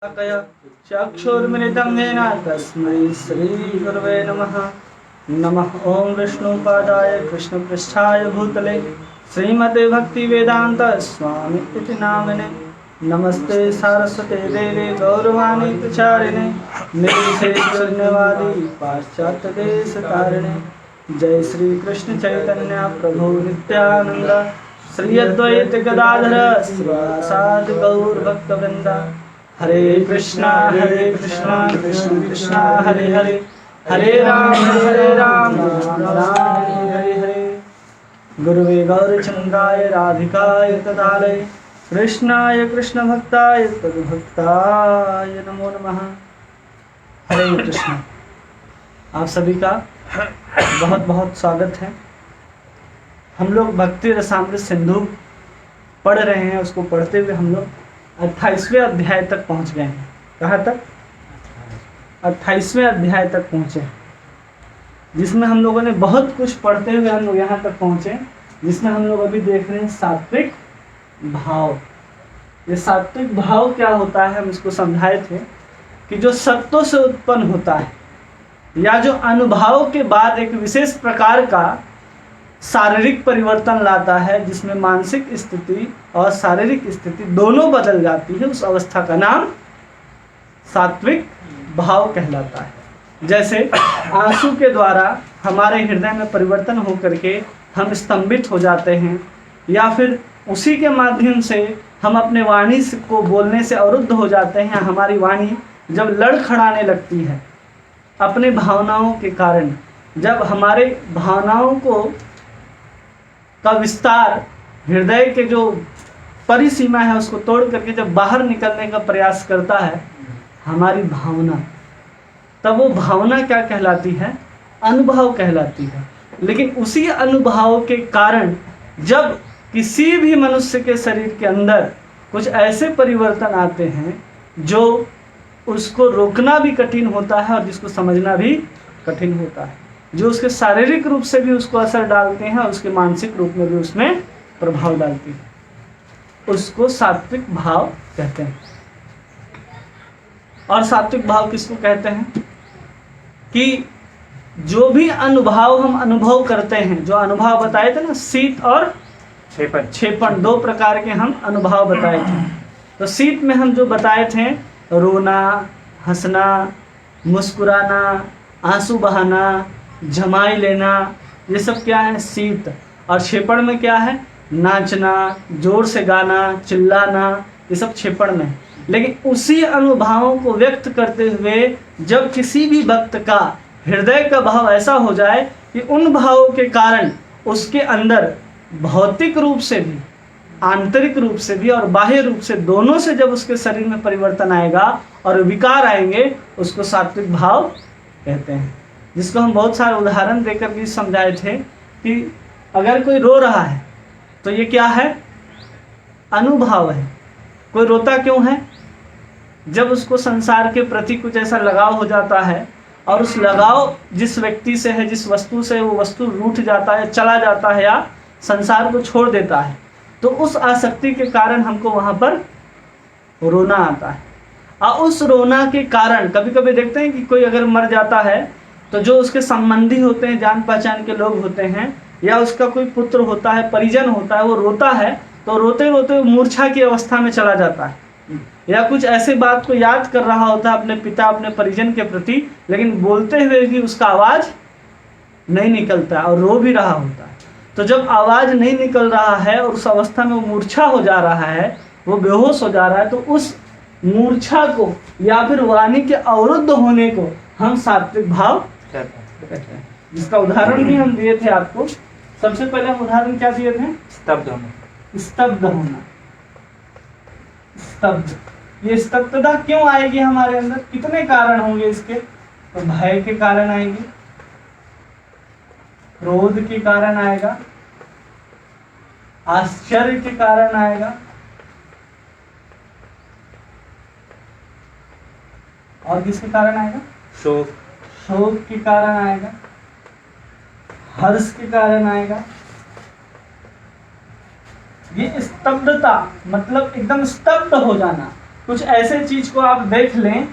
चक्षुर्मिलितं येन तस्मै श्रीगुरवे नमः। नमः ॐ विष्णुपादाय कृष्णपृष्ठाय भूतले श्रीमते भक्तिवेदान्त स्वामी इति नामिने। नमस्ते सारस्वते देवे गौरवाणी प्रचारिणे निर्विशेषशून्यवादी पाश्चात्यदेशतारिणे। जय श्री कृष्ण चैतन्य प्रभु नित्यानंद श्री अद्वैत गदाधर श्रीवासादि गौर भक्तवृंद। हरे कृष्णा कृष्ण कृष्णा हरे हरे, हरे राम राम राम हरे हरे। गुरुवे गौरचंद्राय राधिकाय तदालय कृष्णाय कृष्ण भक्ताय तद्भक्ताय नमो नमः। हरे कृष्ण। आप सभी का बहुत बहुत स्वागत है। हम लोग भक्ति रसामृत सिंधु पढ़ रहे हैं। उसको पढ़ते हुए हम लोग 28वें अध्याय तक पहुंच गए हैं। कहाँ तक? 28वें अध्याय तक पहुंचे, जिसमें हम लोगों ने बहुत कुछ पढ़ते हुए हम लोग यहाँ तक पहुंचे, जिसमें हम लोग अभी देख रहे हैं सात्विक भाव। ये सात्विक भाव क्या होता है, हम इसको समझाए थे कि जो सत्व से उत्पन्न होता है या जो अनुभाव के बाद एक विशेष प्रकार का शारीरिक परिवर्तन लाता है, जिसमें मानसिक स्थिति और शारीरिक स्थिति दोनों बदल जाती है, उस अवस्था का नाम सात्विक भाव कहलाता है। जैसे आंसू के द्वारा हमारे हृदय में परिवर्तन होकर के हम स्तंभित हो जाते हैं, या फिर उसी के माध्यम से हम अपने वाणी को बोलने से अवरुद्ध हो जाते हैं। हमारी वाणी जब लड़खड़ाने लगती है अपने भावनाओं के कारण, जब हमारे भावनाओं को का विस्तार हृदय के जो परिसीमा है उसको तोड़ करके जब बाहर निकलने का प्रयास करता है हमारी भावना, तब वो भावना क्या कहलाती है? अनुभव कहलाती है। लेकिन उसी अनुभव के कारण जब किसी भी मनुष्य के शरीर के अंदर कुछ ऐसे परिवर्तन आते हैं जो उसको रोकना भी कठिन होता है और जिसको समझना भी कठिन होता है, जो उसके शारीरिक रूप से भी उसको असर डालते हैं और उसके मानसिक रूप में भी उसमें प्रभाव डालती है, उसको सात्विक भाव कहते हैं। और सात्विक भाव किसको कहते हैं? कि जो भी अनुभाव हम अनुभव करते हैं, जो अनुभव बताए थे ना, शीत और क्षेपण, दो प्रकार के हम अनुभव बताए थे। तो शीत में हम जो बताए थे, रोना, हंसना, मुस्कुराना, आंसू बहाना, जमाई लेना, ये सब क्या है? शीत। और क्षेपण में क्या है? नाचना, जोर से गाना, चिल्लाना, ये सब क्षेपण में। लेकिन उसी अनुभवों को व्यक्त करते हुए जब किसी भी भक्त का हृदय का भाव ऐसा हो जाए कि उन भावों के कारण उसके अंदर भौतिक रूप से भी, आंतरिक रूप से भी और बाह्य रूप से, दोनों से जब उसके शरीर में परिवर्तन आएगा और विकार आएंगे, उसको सात्विक भाव कहते हैं। जिसको हम बहुत सारे उदाहरण देकर भी समझाए थे कि अगर कोई रो रहा है तो ये क्या है? अनुभाव है। कोई रोता क्यों है? जब उसको संसार के प्रति कुछ ऐसा लगाव हो जाता है और उस लगाव जिस व्यक्ति से है, जिस वस्तु से, वो वस्तु रूठ जाता है, चला जाता है या संसार को छोड़ देता है, तो उस आसक्ति के कारण हमको वहाँ पर रोना आता है। और उस रोना के कारण कभी कभी देखते हैं कि कोई अगर मर जाता है तो जो उसके संबंधी होते हैं, जान पहचान के लोग होते हैं, या उसका कोई पुत्र होता है, परिजन होता है, वो रोता है तो रोते रोते मूर्छा की अवस्था में चला जाता है, या कुछ ऐसे बात को याद कर रहा होता है अपने पिता, अपने परिजन के प्रति, लेकिन बोलते हुए भी उसका आवाज़ नहीं निकलता और रो भी रहा होता है। तो जब आवाज़ नहीं निकल रहा है और उस अवस्था में वो मूर्छा हो जा रहा है, वो बेहोश हो जा रहा है, तो उस मूर्छा को या फिर वाणी के अवरुद्ध होने को हम सात्विक भाव कहते हैं। जिसका उदाहरण भी हम दिए थे आपको। सबसे पहले हम उदाहरण क्या दिए थे? स्तब्ध होना। स्तब्ध होना, स्तब्ध। ये स्तब्धता क्यों आएगी हमारे अंदर? कितने कारण होंगे इसके? तो भय के कारण आएगी, क्रोध के कारण आएगा, आश्चर्य के कारण आएगा, और किसके कारण आएगा? शोक के कारण आएगा, हर्ष के कारण आएगा। ये स्तब्धता मतलब एकदम स्तब्ध हो जाना, कुछ ऐसे चीज को आप देख लें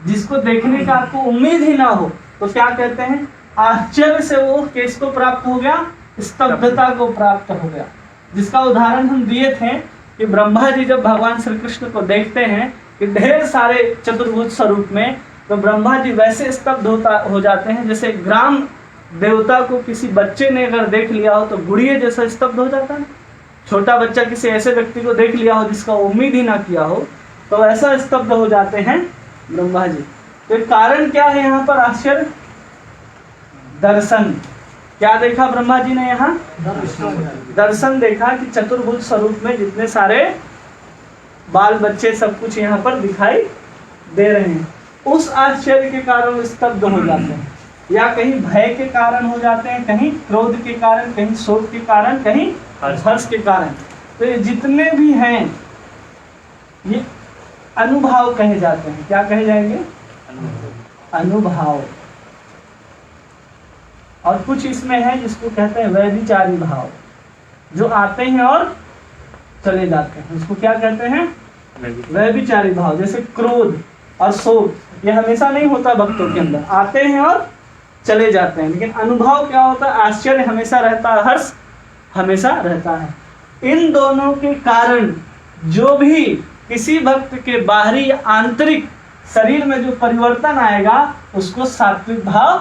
जिसको देखने का आपको उम्मीद ही ना हो, तो क्या कहते हैं, आश्चर्य से वो किसको प्राप्त हो गया, स्तब्धता को प्राप्त हो गया। जिसका उदाहरण हम दिए थे कि ब्रह्मा जी जब भगवान श्री कृष्ण को देखते हैं कि ढेर सारे चतुर्भुज स्वरूप में, तो ब्रह्मा जी वैसे स्तब्ध हो जाते हैं जैसे ग्राम देवता को किसी बच्चे ने अगर देख लिया हो तो गुड़िया जैसा स्तब्ध हो जाता है। छोटा बच्चा किसी ऐसे व्यक्ति को देख लिया हो जिसका उम्मीद ही ना किया हो, तो ऐसा स्तब्ध हो जाते हैं ब्रह्मा जी। तो कारण क्या है यहाँ पर आश्चर्य, दर्शन। क्या देखा ब्रह्मा जी ने यहाँ, दर्शन देखा कि चतुर्भुज स्वरूप में जितने सारे बाल बच्चे सब कुछ यहाँ पर दिखाई दे रहे हैं। उस आश्चर्य के कारण स्तब्ध हो जाते हैं, या कहीं भय के कारण हो जाते हैं, कहीं क्रोध के कारण, कहीं शोक के कारण, कहीं हर्ष के कारण। तो ये जितने भी हैं ये अनुभाव कहे जाते हैं। क्या कहे जाएंगे, अनुभाव। और कुछ इसमें है जिसको कहते हैं व्यभिचारी भाव, जो आते हैं और चले जाते हैं, उसको क्या कहते हैं, व्यभिचारी भाव। जैसे क्रोध और शोक ये हमेशा नहीं होता भक्तों के अंदर, आते हैं और चले जाते हैं। लेकिन अनुभव क्या होता है, आश्चर्य हमेशा रहता है, हर्ष हमेशा रहता है। इन दोनों के कारण जो भी किसी भक्त के बाहरी या आंतरिक शरीर में जो परिवर्तन आएगा उसको सात्विक भाव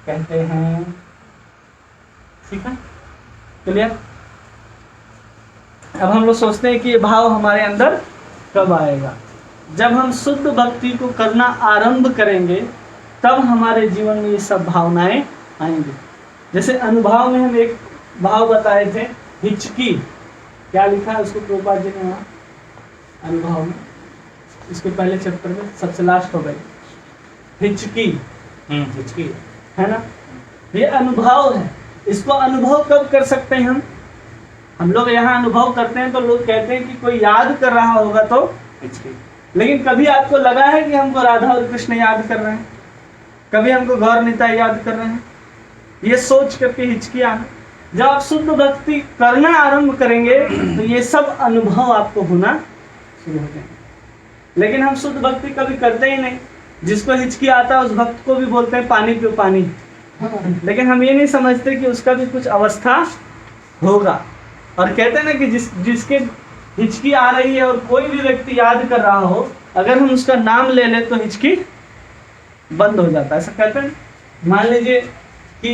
कहते हैं। ठीक है, क्लियर। अब हम लोग सोचते हैं कि ये भाव हमारे अंदर कब आएगा, जब हम शुद्ध भक्ति को करना आरंभ करेंगे तब हमारे जीवन में ये सब भावनाएं आएंगे। जैसे अनुभाव में हम एक भाव बताए थे, हिचकी। क्या लिखा है उसको प्रभुपाद जी ने वहाँ अनुभाव में, इसके पहले चैप्टर में सबसे लास्ट हो गई, हिचकी। हिचकी है ना, ये अनुभव है। इसको अनुभव कब कर सकते हैं हम लोग यहाँ अनुभव करते हैं तो लोग कहते हैं कि कोई याद कर रहा होगा तो हिचकी। लेकिन कभी आपको लगा है कि हमको राधा और कृष्ण याद कर रहे हैं, कभी हमको गौर निताई याद कर रहे हैं, ये सोच करके हिचकी आना। जब आप शुद्ध भक्ति करना आरंभ करेंगे तो ये सब अनुभव आपको होना शुरू हो जाएंगे। लेकिन हम शुद्ध भक्ति कभी करते ही नहीं, जिसको हिचकी आता है उस भक्त को भी बोलते हैं पानी पियो पानी, लेकिन हम ये नहीं समझते कि उसका भी कुछ अवस्था होगा। और कहते हैं ना कि जिसके हिचकी आ रही है और कोई भी व्यक्ति याद कर रहा हो, अगर हम उसका नाम ले लें तो हिचकी बंद हो जाता है, ऐसा कहते हैं। मान लीजिए कि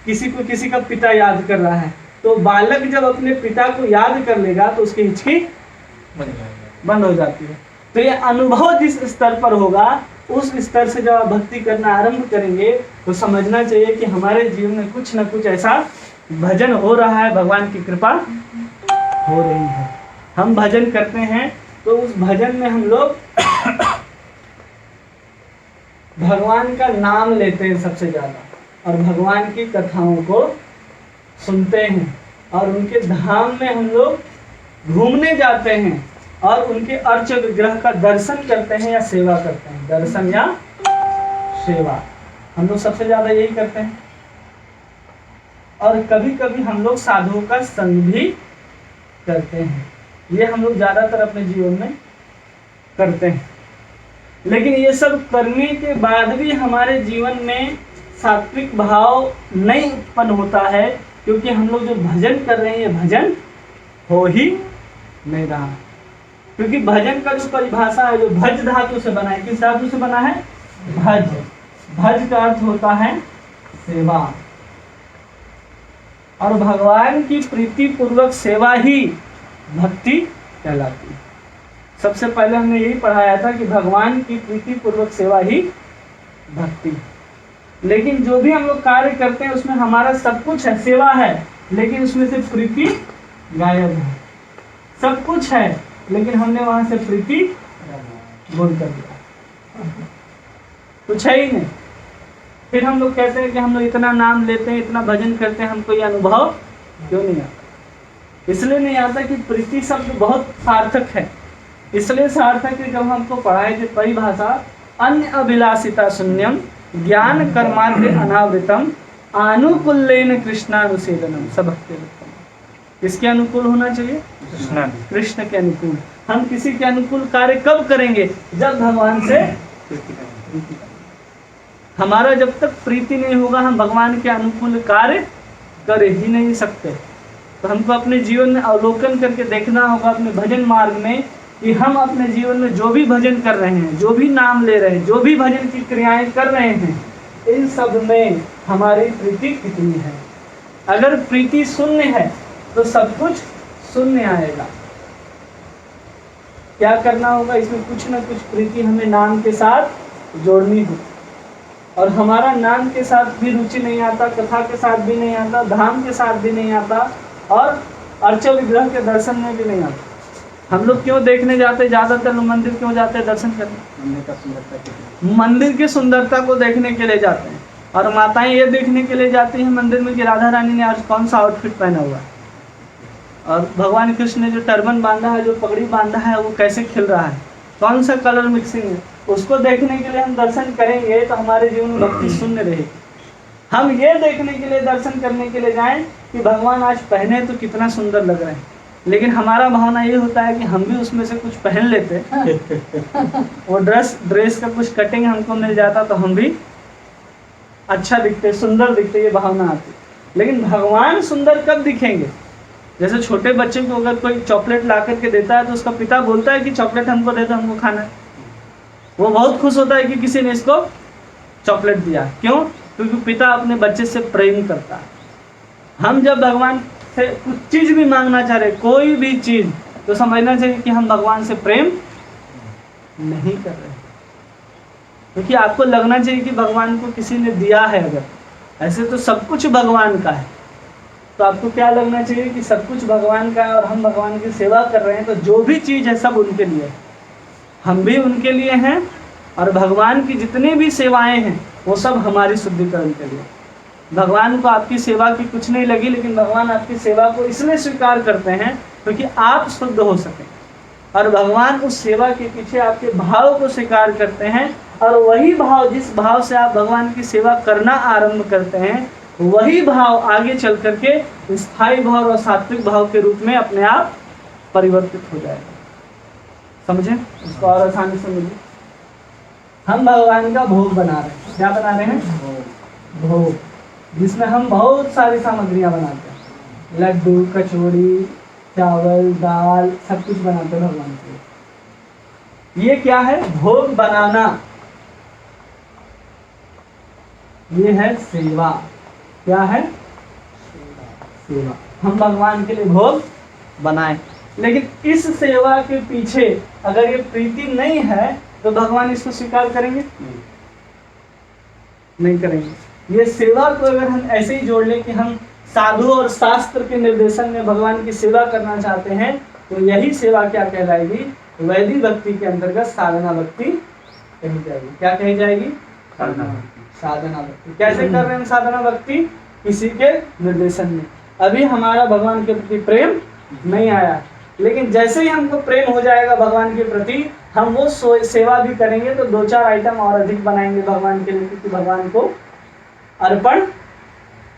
किसी को किसी का पिता याद कर रहा है, तो बालक जब अपने पिता को याद कर लेगा तो उसकी हिचकी बंद हो जाती है। तो ये अनुभव जिस स्तर पर होगा उस स्तर से जब आप भक्ति करना आरंभ करेंगे तो समझना चाहिए कि हमारे जीवन में कुछ न कुछ ऐसा भजन हो रहा है, भगवान की कृपा हो रही है। हम भजन करते हैं तो उस भजन में हम लोग भगवान का नाम लेते हैं सबसे ज्यादा, और भगवान की कथाओं को सुनते हैं, और उनके धाम में हम लोग घूमने जाते हैं और उनके अर्च विग्रह का दर्शन करते हैं या सेवा करते हैं। दर्शन या सेवा हम लोग सबसे ज्यादा यही करते हैं। और कभी कभी हम लोग साधुओं का संग भी करते हैं, ये हम लोग ज्यादातर अपने जीवन में करते हैं। लेकिन ये सब करने के बाद भी हमारे जीवन में सात्विक भाव नहीं उत्पन्न होता है, क्योंकि हम लोग जो भजन कर रहे हैं ये भजन हो ही नहीं रहा। क्योंकि भजन का जो परिभाषा है जो भज धातु से बना है, किस धातु से बना है, भज। भज का अर्थ होता है सेवा, और भगवान की प्रीति पूर्वक सेवा ही भक्ति कहलाती है। सबसे पहले हमने यही पढ़ाया था कि भगवान की प्रीति पूर्वक सेवा ही भक्ति। लेकिन जो भी हम लोग कार्य करते हैं उसमें हमारा सब कुछ है, सेवा है, लेकिन उसमें से प्रीति गायब है। सब कुछ है लेकिन हमने वहां से प्रीति बोल कर दिया, कुछ है ही नहीं। फिर हम लोग कहते हैं कि हम लोग इतना नाम लेते हैं, इतना भजन करते हैं, हमको ये अनुभव क्यों नहीं आता? इसलिए नहीं आता कि प्रीति शब्द बहुत सार्थक है। इसलिए सार्थक है जब हमको पढ़ाए थे परिभाषा, अन्य अभिलाषिता शून्यम ज्ञान कर्माद्य अनावृतम आनुकूल्येन कृष्णानुसेदनम सब भक्ति। किसके अनुकूल होना चाहिए? कृष्ण के अनुकूल। हम किसी के अनुकूल कार्य कब करेंगे? जब भगवान से प्रीति करेंगे। हमारा जब तक प्रीति नहीं होगा हम भगवान के अनुकूल कार्य कर ही नहीं सकते। तो हमको अपने जीवन में अवलोकन करके देखना होगा अपने भजन मार्ग में कि हम अपने जीवन में जो भी भजन कर रहे हैं, जो भी नाम ले रहे हैं, जो भी भजन की क्रियाएं कर रहे हैं, इन सब में हमारी प्रीति कितनी है। अगर प्रीति शून्य है तो सब कुछ शून्य आएगा। क्या करना होगा? इसमें कुछ ना कुछ प्रीति हमें नाम के साथ जोड़नी हो। और हमारा नाम के साथ भी रुचि नहीं आता, कथा के साथ भी नहीं आता, धाम के साथ भी नहीं आता, और अर्चा विग्रह के दर्शन में भी नहीं आता। हम लोग क्यों देखने जाते? ज्यादातर लोग मंदिर क्यों जाते हैं? दर्शन करने। मंदिर की सुंदरता को देखने के लिए जाते हैं। और माताएं ये देखने के लिए जाती हैं मंदिर में कि राधा रानी ने आज कौन सा आउटफिट पहना हुआ है, और भगवान कृष्ण ने जो टर्बन बांधा है, जो पगड़ी बांधा है, वो कैसे खिल रहा है, कौन सा कलर मिक्सिंग है, उसको देखने के लिए हम दर्शन करेंगे तो हमारे जीवन में भक्ति शून्य रहेगी। हम ये देखने के लिए दर्शन करने के लिए जाएं कि भगवान आज पहने तो कितना सुंदर लग रहे हैं, लेकिन हमारा भावना ये होता है कि हम भी उसमें से कुछ पहन लेते वो ड्रेस का कुछ कटिंग हमको मिल जाता तो हम भी अच्छा दिखते, सुंदर दिखते, ये भावना आती। लेकिन भगवान सुंदर कब दिखेंगे? जैसे छोटे बच्चे को अगर कोई चॉकलेट ला करके देता है तो उसका पिता बोलता है कि चॉकलेट हमको दे दो, हमको खाना है। वो बहुत खुश होता है कि किसी ने इसको चॉकलेट दिया। क्यों? क्योंकि पिता अपने बच्चे से प्रेम करता है। हम जब भगवान से कुछ चीज भी मांगना चाह रहे, कोई भी चीज, तो समझना चाहिए कि हम भगवान से प्रेम नहीं कर रहे, क्योंकि आपको लगना चाहिए कि भगवान को किसी ने दिया है। अगर ऐसे तो सब कुछ भगवान का है, तो आपको क्या लगना चाहिए कि सब कुछ भगवान का है और हम भगवान की सेवा कर रहे हैं, तो जो भी चीज़ है सब उनके लिए है, हम भी उनके लिए हैं, और भगवान की जितनी भी सेवाएं हैं वो सब हमारी शुद्धिकरण के लिए। भगवान को आपकी सेवा की कुछ नहीं लगी, लेकिन भगवान आपकी सेवा को इसलिए स्वीकार करते हैं क्योंकि आप शुद्ध हो सकें, और भगवान उस सेवा के पीछे आपके भाव को स्वीकार करते हैं, और वही भाव, जिस भाव से आप भगवान की सेवा करना आरंभ करते हैं, वही भाव आगे चल करके स्थायी भाव और सात्विक भाव के रूप में अपने आप परिवर्तित हो जाएगा। समझे? इसको और आसानी से मिले। हम भगवान का भोग बना रहे हैं। क्या बना रहे हैं? भोग, जिसमें हम बहुत सारी सामग्रियां बनाते हैं। लड्डू, कचौड़ी, चावल, दाल, सब कुछ बनाते हैं भगवान के लिए। ये क्या है? भोग बनाना। ये है सेवा। क्या है? सेवा। हम भगवान के लिए भोग बनाए, लेकिन इस सेवा के पीछे अगर ये प्रीति नहीं है तो भगवान इसको स्वीकार करेंगे? नहीं करेंगे। ये सेवा को अगर हम ऐसे ही जोड़ लें कि हम साधु और शास्त्र के निर्देशन में भगवान की सेवा करना चाहते हैं, तो यही सेवा क्या कहलाएगी? वैदिक भक्ति के अंतर्गत साधना भक्ति कही जाएगी। क्या कही जाएगी? साधना भक्ति। कैसे कर रहे हैं साधना भक्ति? किसी के निर्देशन में। अभी हमारा भगवान के प्रति प्रेम नहीं आया, लेकिन जैसे ही हमको प्रेम हो जाएगा भगवान के प्रति, हम वो सेवा भी करेंगे तो 2-4 आइटम और अधिक बनाएंगे भगवान के लिए, क्योंकि भगवान को अर्पण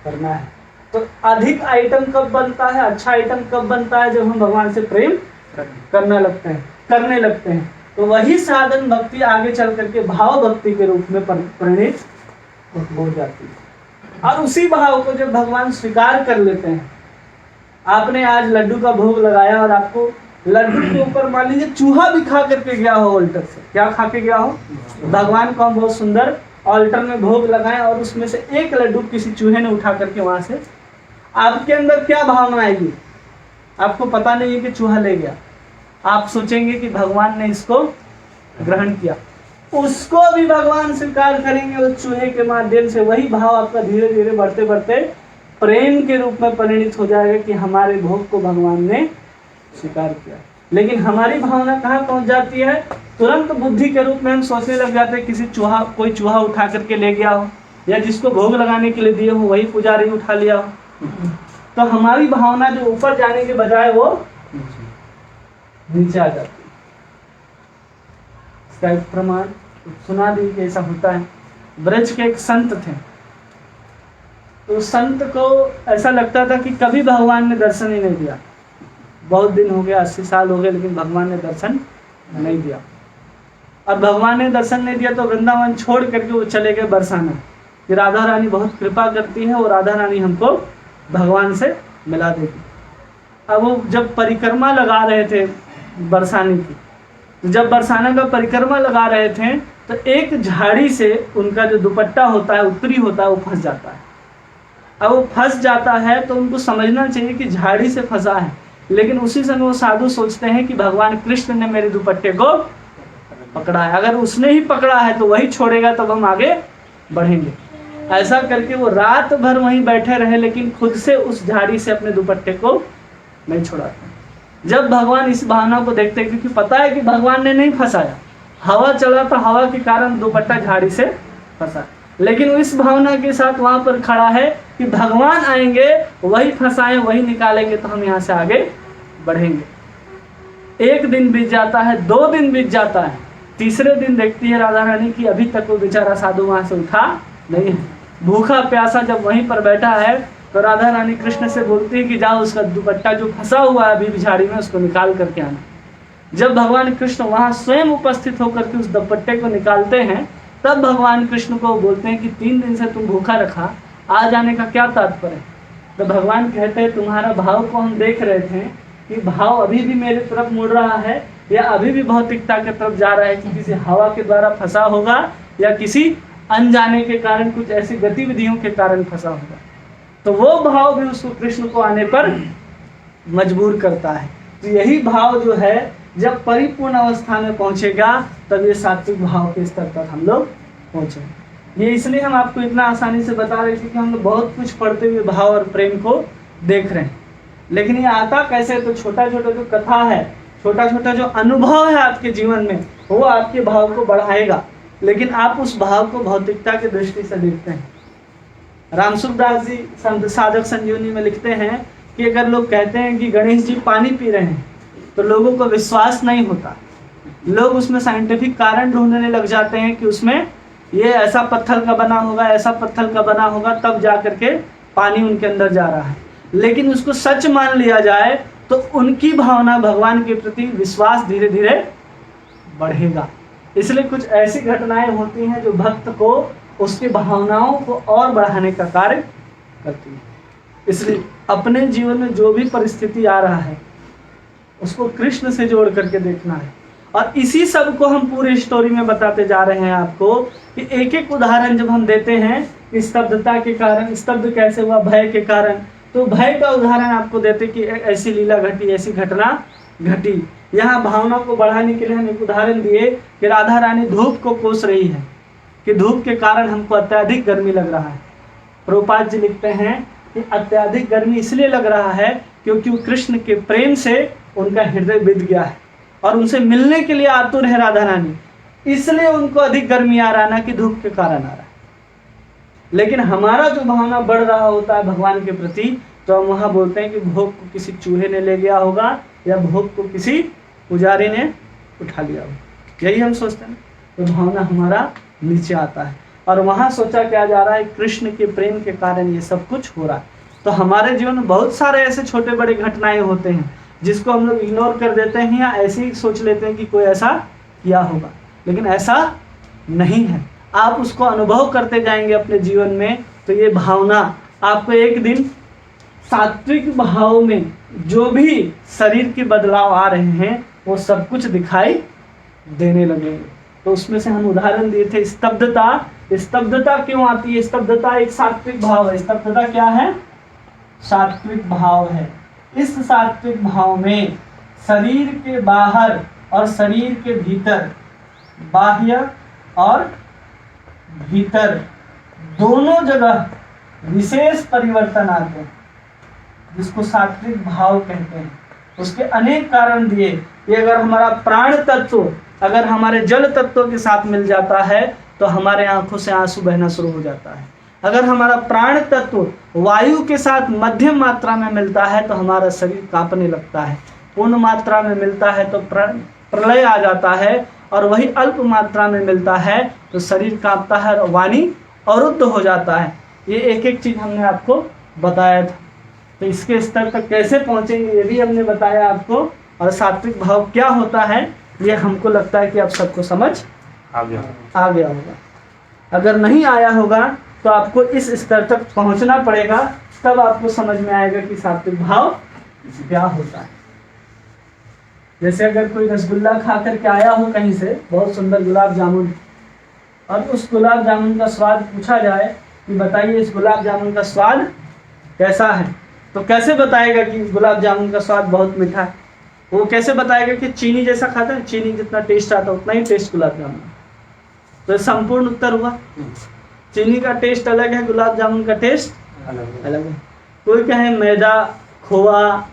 करना है। तो अधिक आइटम कब बनता है, अच्छा आइटम कब बनता है? जब हम भगवान से प्रेम करने लगते हैं। तो वही साधन भक्ति आगे चल करके भाव भक्ति के रूप में परिणित हो जाती है। और उसी भाव को जब भगवान स्वीकार कर लेते हैं, आपने आज लड्डू का भोग लगाया और आपको लड्डू के ऊपर मान लीजिए चूहा भी खा करके गया हो ऑल्टर से, क्या खा के गया हो? भगवान को हम बहुत सुंदर ऑल्टर में भोग लगाएं और उसमें से एक लड्डू किसी चूहे ने उठा करके वहां से, आपके अंदर क्या भावना आएगी? आपको पता नहीं है कि चूहा ले गया, आप सोचेंगे कि भगवान ने इसको ग्रहण किया। उसको भी भगवान स्वीकार करेंगे उस चूहे के माध्यम से। वही भाव आपका धीरे धीरे बढ़ते बढ़ते प्रेम के रूप में परिणित हो जाएगा कि हमारे भोग को भगवान ने स्वीकार किया। लेकिन हमारी भावना कहाँ पहुंच जाती है? तुरंत बुद्धि के रूप में हम सोचने लग जाते हैं किसी कोई चूहा उठा करके ले गया हो, या जिसको भोग लगाने के लिए दिए हो वही पुजारी उठा लिया हो। तो हमारी भावना जो ऊपर जाने के बजाय वो नीचे आ जाती है। इसका एक प्रमाण सुना दी कि ऐसा होता है। ब्रज के एक संत थे, तो संत को ऐसा लगता था कि कभी भगवान ने दर्शन ही नहीं दिया। बहुत दिन हो गए, 80 साल हो गए, लेकिन भगवान ने दर्शन नहीं दिया। और भगवान ने दर्शन नहीं दिया तो वृंदावन छोड़ करके वो चले गए बरसाना, कि राधा रानी बहुत कृपा करती है और राधा रानी हमको भगवान से मिला देगी। अब वो जब परिक्रमा लगा रहे थे बरसाने की, तो जब बरसाना का परिक्रमा लगा रहे थे तो एक झाड़ी से उनका जो दुपट्टा होता है, उत्तरी होता है, वो फंस जाता है। अब वो फंस जाता है तो उनको समझना चाहिए कि झाड़ी से फंसा है, लेकिन उसी समय वो साधु सोचते हैं कि भगवान कृष्ण ने मेरे दुपट्टे को पकड़ा है, अगर उसने ही पकड़ा है तो वही छोड़ेगा, तब हम आगे बढ़ेंगे। ऐसा करके वो रात भर वहीं बैठे रहे, लेकिन खुद से उस झाड़ी से अपने दुपट्टे को नहीं छुड़ाते। जब भगवान इस भावना को देखते, क्योंकि पता है कि भगवान ने नहीं फंसाया, हवा चला तो हवा के कारण दुपट्टा झाड़ी से फंसा, लेकिन वो इस भावना के साथ वहां पर खड़ा है कि भगवान आएंगे, वही फंसाएं, वही निकालेंगे, तो हम यहाँ से आगे बढ़ेंगे। एक दिन बीत जाता है, 2 दिन बीत जाता है, तीसरे दिन देखती है राधा रानी कि अभी तक वो बेचारा साधु वहां से उठा नहीं है, भूखा प्यासा जब वहीं पर बैठा है। तो राधा रानी कृष्ण से बोलती है कि जाओ उसका दुपट्टा जो फंसा हुआ है अभी झाड़ी में, उसको निकाल करके आना। जब भगवान कृष्ण वहां स्वयं उपस्थित होकर के उस दुपट्टे को निकालते हैं, तब भगवान कृष्ण को बोलते हैं कि 3 दिन से तुम भूखा रखा, आ जाने का क्या तात्पर्य है? तो भगवान कहते हैं तुम्हारा भाव को हम देख रहे थे कि भाव अभी भी मेरे तरफ मुड़ रहा है, या अभी भी भौतिकता की तरफ जा रहा है, कि किसी हवा के द्वारा फंसा होगा या किसी अनजाने के कारण, कुछ ऐसी गतिविधियों के कारण फंसा होगा। तो वो भाव भी उसको कृष्ण को आने पर मजबूर करता है। तो यही भाव जो है जब परिपूर्ण अवस्था में पहुंचेगा, तब ये सात्विक भाव के स्तर तक हम लोग पहुंचेंगे। ये इसलिए हम आपको इतना आसानी से बता रहे थे कि हम लोग बहुत कुछ पढ़ते हुए भाव और प्रेम को देख रहे हैं, लेकिन ये आता कैसे? तो छोटा छोटा जो कथा है, छोटा छोटा जो अनुभव है आपके जीवन में, वो आपके भाव को बढ़ाएगा, लेकिन आप उस भाव को भौतिकता की दृष्टि से देखते हैं। रामसुखदास जी संत साधक संजीवनी में लिखते हैं कि अगर लोग कहते हैं कि गणेश जी पानी पी रहे हैं, तो लोगों को विश्वास नहीं होता, लोग उसमें साइंटिफिक कारण ढूंढने लग जाते हैं कि उसमें ये ऐसा पत्थर का बना होगा, ऐसा पत्थर का बना होगा, तब जा करके पानी उनके अंदर जा रहा है। लेकिन उसको सच मान लिया जाए तो उनकी भावना भगवान के प्रति विश्वास धीरे धीरे बढ़ेगा। इसलिए कुछ ऐसी घटनाएं होती हैं जो भक्त को उसकी भावनाओं को और बढ़ाने का कार्य करती है। इसलिए अपने जीवन में जो भी परिस्थिति आ रहा है उसको कृष्ण से जोड़ करके देखना है। और इसी सब को हम पूरे स्टोरी में बताते जा रहे हैं आपको कि एक एक उदाहरण जब हम देते हैं स्तब्धता के कारण, स्तब्ध कैसे हुआ, भय के कारण, तो भय का उदाहरण आपको देते कि ऐसी लीला घटी, ऐसी घटना घटी। यहाँ भावना को बढ़ाने के लिए हम एक उदाहरण दिए कि राधा रानी धूप को कोस रही है कि धूप के कारण हमको अत्यधिक गर्मी लग रहा है। प्रभुपाद जी लिखते हैं कि अत्यधिक गर्मी इसलिए लग रहा है क्योंकि कृष्ण के प्रेम से उनका हृदय बिध गया है और उनसे मिलने के लिए आतुर है राधा रानी, इसलिए उनको अधिक गर्मी आ रहा, ना कि धूप के कारण आ रहा है। लेकिन हमारा जो भावना बढ़ रहा होता है भगवान के प्रति, तो हम वहाँ बोलते हैं कि भोग को किसी चूहे ने ले गया होगा या भोग को किसी पुजारी ने उठा लिया होगा, यही हम सोचते हैं। तो भावना हमारा नीचे आता है और वहाँ सोचा क्या जा रहा है, कृष्ण के प्रेम के कारण ये सब कुछ हो रहा है। तो हमारे जीवन में बहुत सारे ऐसे छोटे बड़े घटनाएं होते हैं जिसको हम लोग इग्नोर कर देते हैं या ऐसे ही सोच लेते हैं कि कोई ऐसा किया होगा, लेकिन ऐसा नहीं है। आप उसको अनुभव करते जाएंगे अपने जीवन में, तो ये भावना आपको एक दिन सात्विक भाव में जो भी शरीर के बदलाव आ रहे हैं वो सब कुछ दिखाई देने लगेंगे। तो उसमें से हम उदाहरण दिए थे स्तब्धता। स्तब्धता क्यों आती है? स्तब्धता एक सात्विक भाव है। स्तब्धता क्या है? सात्विक भाव है। इस सात्विक भाव में शरीर के बाहर और शरीर के भीतर, बाह्य और भीतर दोनों जगह विशेष परिवर्तन आते हैं, जिसको सात्विक भाव कहते हैं। उसके अनेक कारण दिए कि अगर हमारा प्राण तत्व अगर हमारे जल तत्व के साथ मिल जाता है तो हमारे आंखों से आंसू बहना शुरू हो जाता है। अगर हमारा प्राण तत्व वायु के साथ मध्यम मात्रा में मिलता है तो हमारा शरीर कांपने लगता है। पूर्ण मात्रा में मिलता है तो प्रलय आ जाता है, और वही अल्प मात्रा में मिलता है तो शरीर कांपता है और वाणी अरुद्ध हो जाता है। ये एक एक चीज हमने आपको बताया था। तो इसके स्तर तक कैसे पहुंचेंगे ये भी हमने बताया आपको। और सात्विक भाव क्या होता है ये हमको लगता है कि आप सबको समझ आ गया होगा। अगर नहीं आया होगा तो आपको इस स्तर तक पहुंचना पड़ेगा, तब आपको समझ में आएगा कि सात्विक भाव क्या होता है। जैसे अगर कोई रसगुल्ला खा करके आया हो कहीं से, बहुत सुंदर गुलाब जामुन, और उस गुलाब जामुन का स्वाद पूछा जाए कि बताइए इस गुलाब जामुन का स्वाद कैसा है, तो कैसे बताएगा कि गुलाब जामुन का स्वाद बहुत मीठा है? वो कैसे बताएगा कि चीनी जैसा खाता है, चीनी जितना टेस्ट आता है उतना ही टेस्ट गुलाब जामुन। तो संपूर्ण उत्तर हुआ, चीनी का टेस्ट अलग है, गुलाब जामुन का टेस्ट अलग है। कोई कहे मैदा खोआ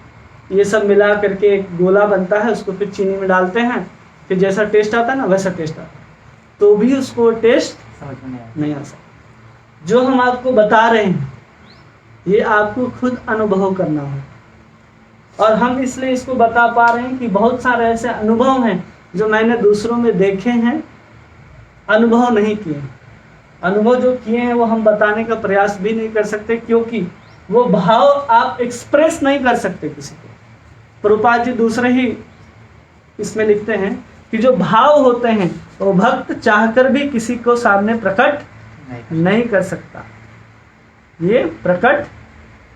ये सब मिला करके एक गोला बनता है, उसको फिर चीनी में डालते हैं, फिर जैसा टेस्ट आता है ना वैसा टेस्ट आता है, तो भी उसको टेस्ट समझ में नहीं आ सकता। जो हम आपको बता रहे हैं ये आपको खुद अनुभव करना है, और हम इसलिए इसको बता पा रहे हैं कि बहुत सारे ऐसे अनुभव हैं जो मैंने दूसरों में देखे हैं, अनुभव नहीं किए। अनुभव जो किए हैं वो हम बताने का प्रयास भी नहीं कर सकते, क्योंकि वो भाव आप एक्सप्रेस नहीं कर सकते किसी को। प्रभुपाद जी दूसरे ही इसमें लिखते हैं कि जो भाव होते हैं वो भक्त चाहकर भी किसी को सामने प्रकट नहीं कर सकता। ये प्रकट,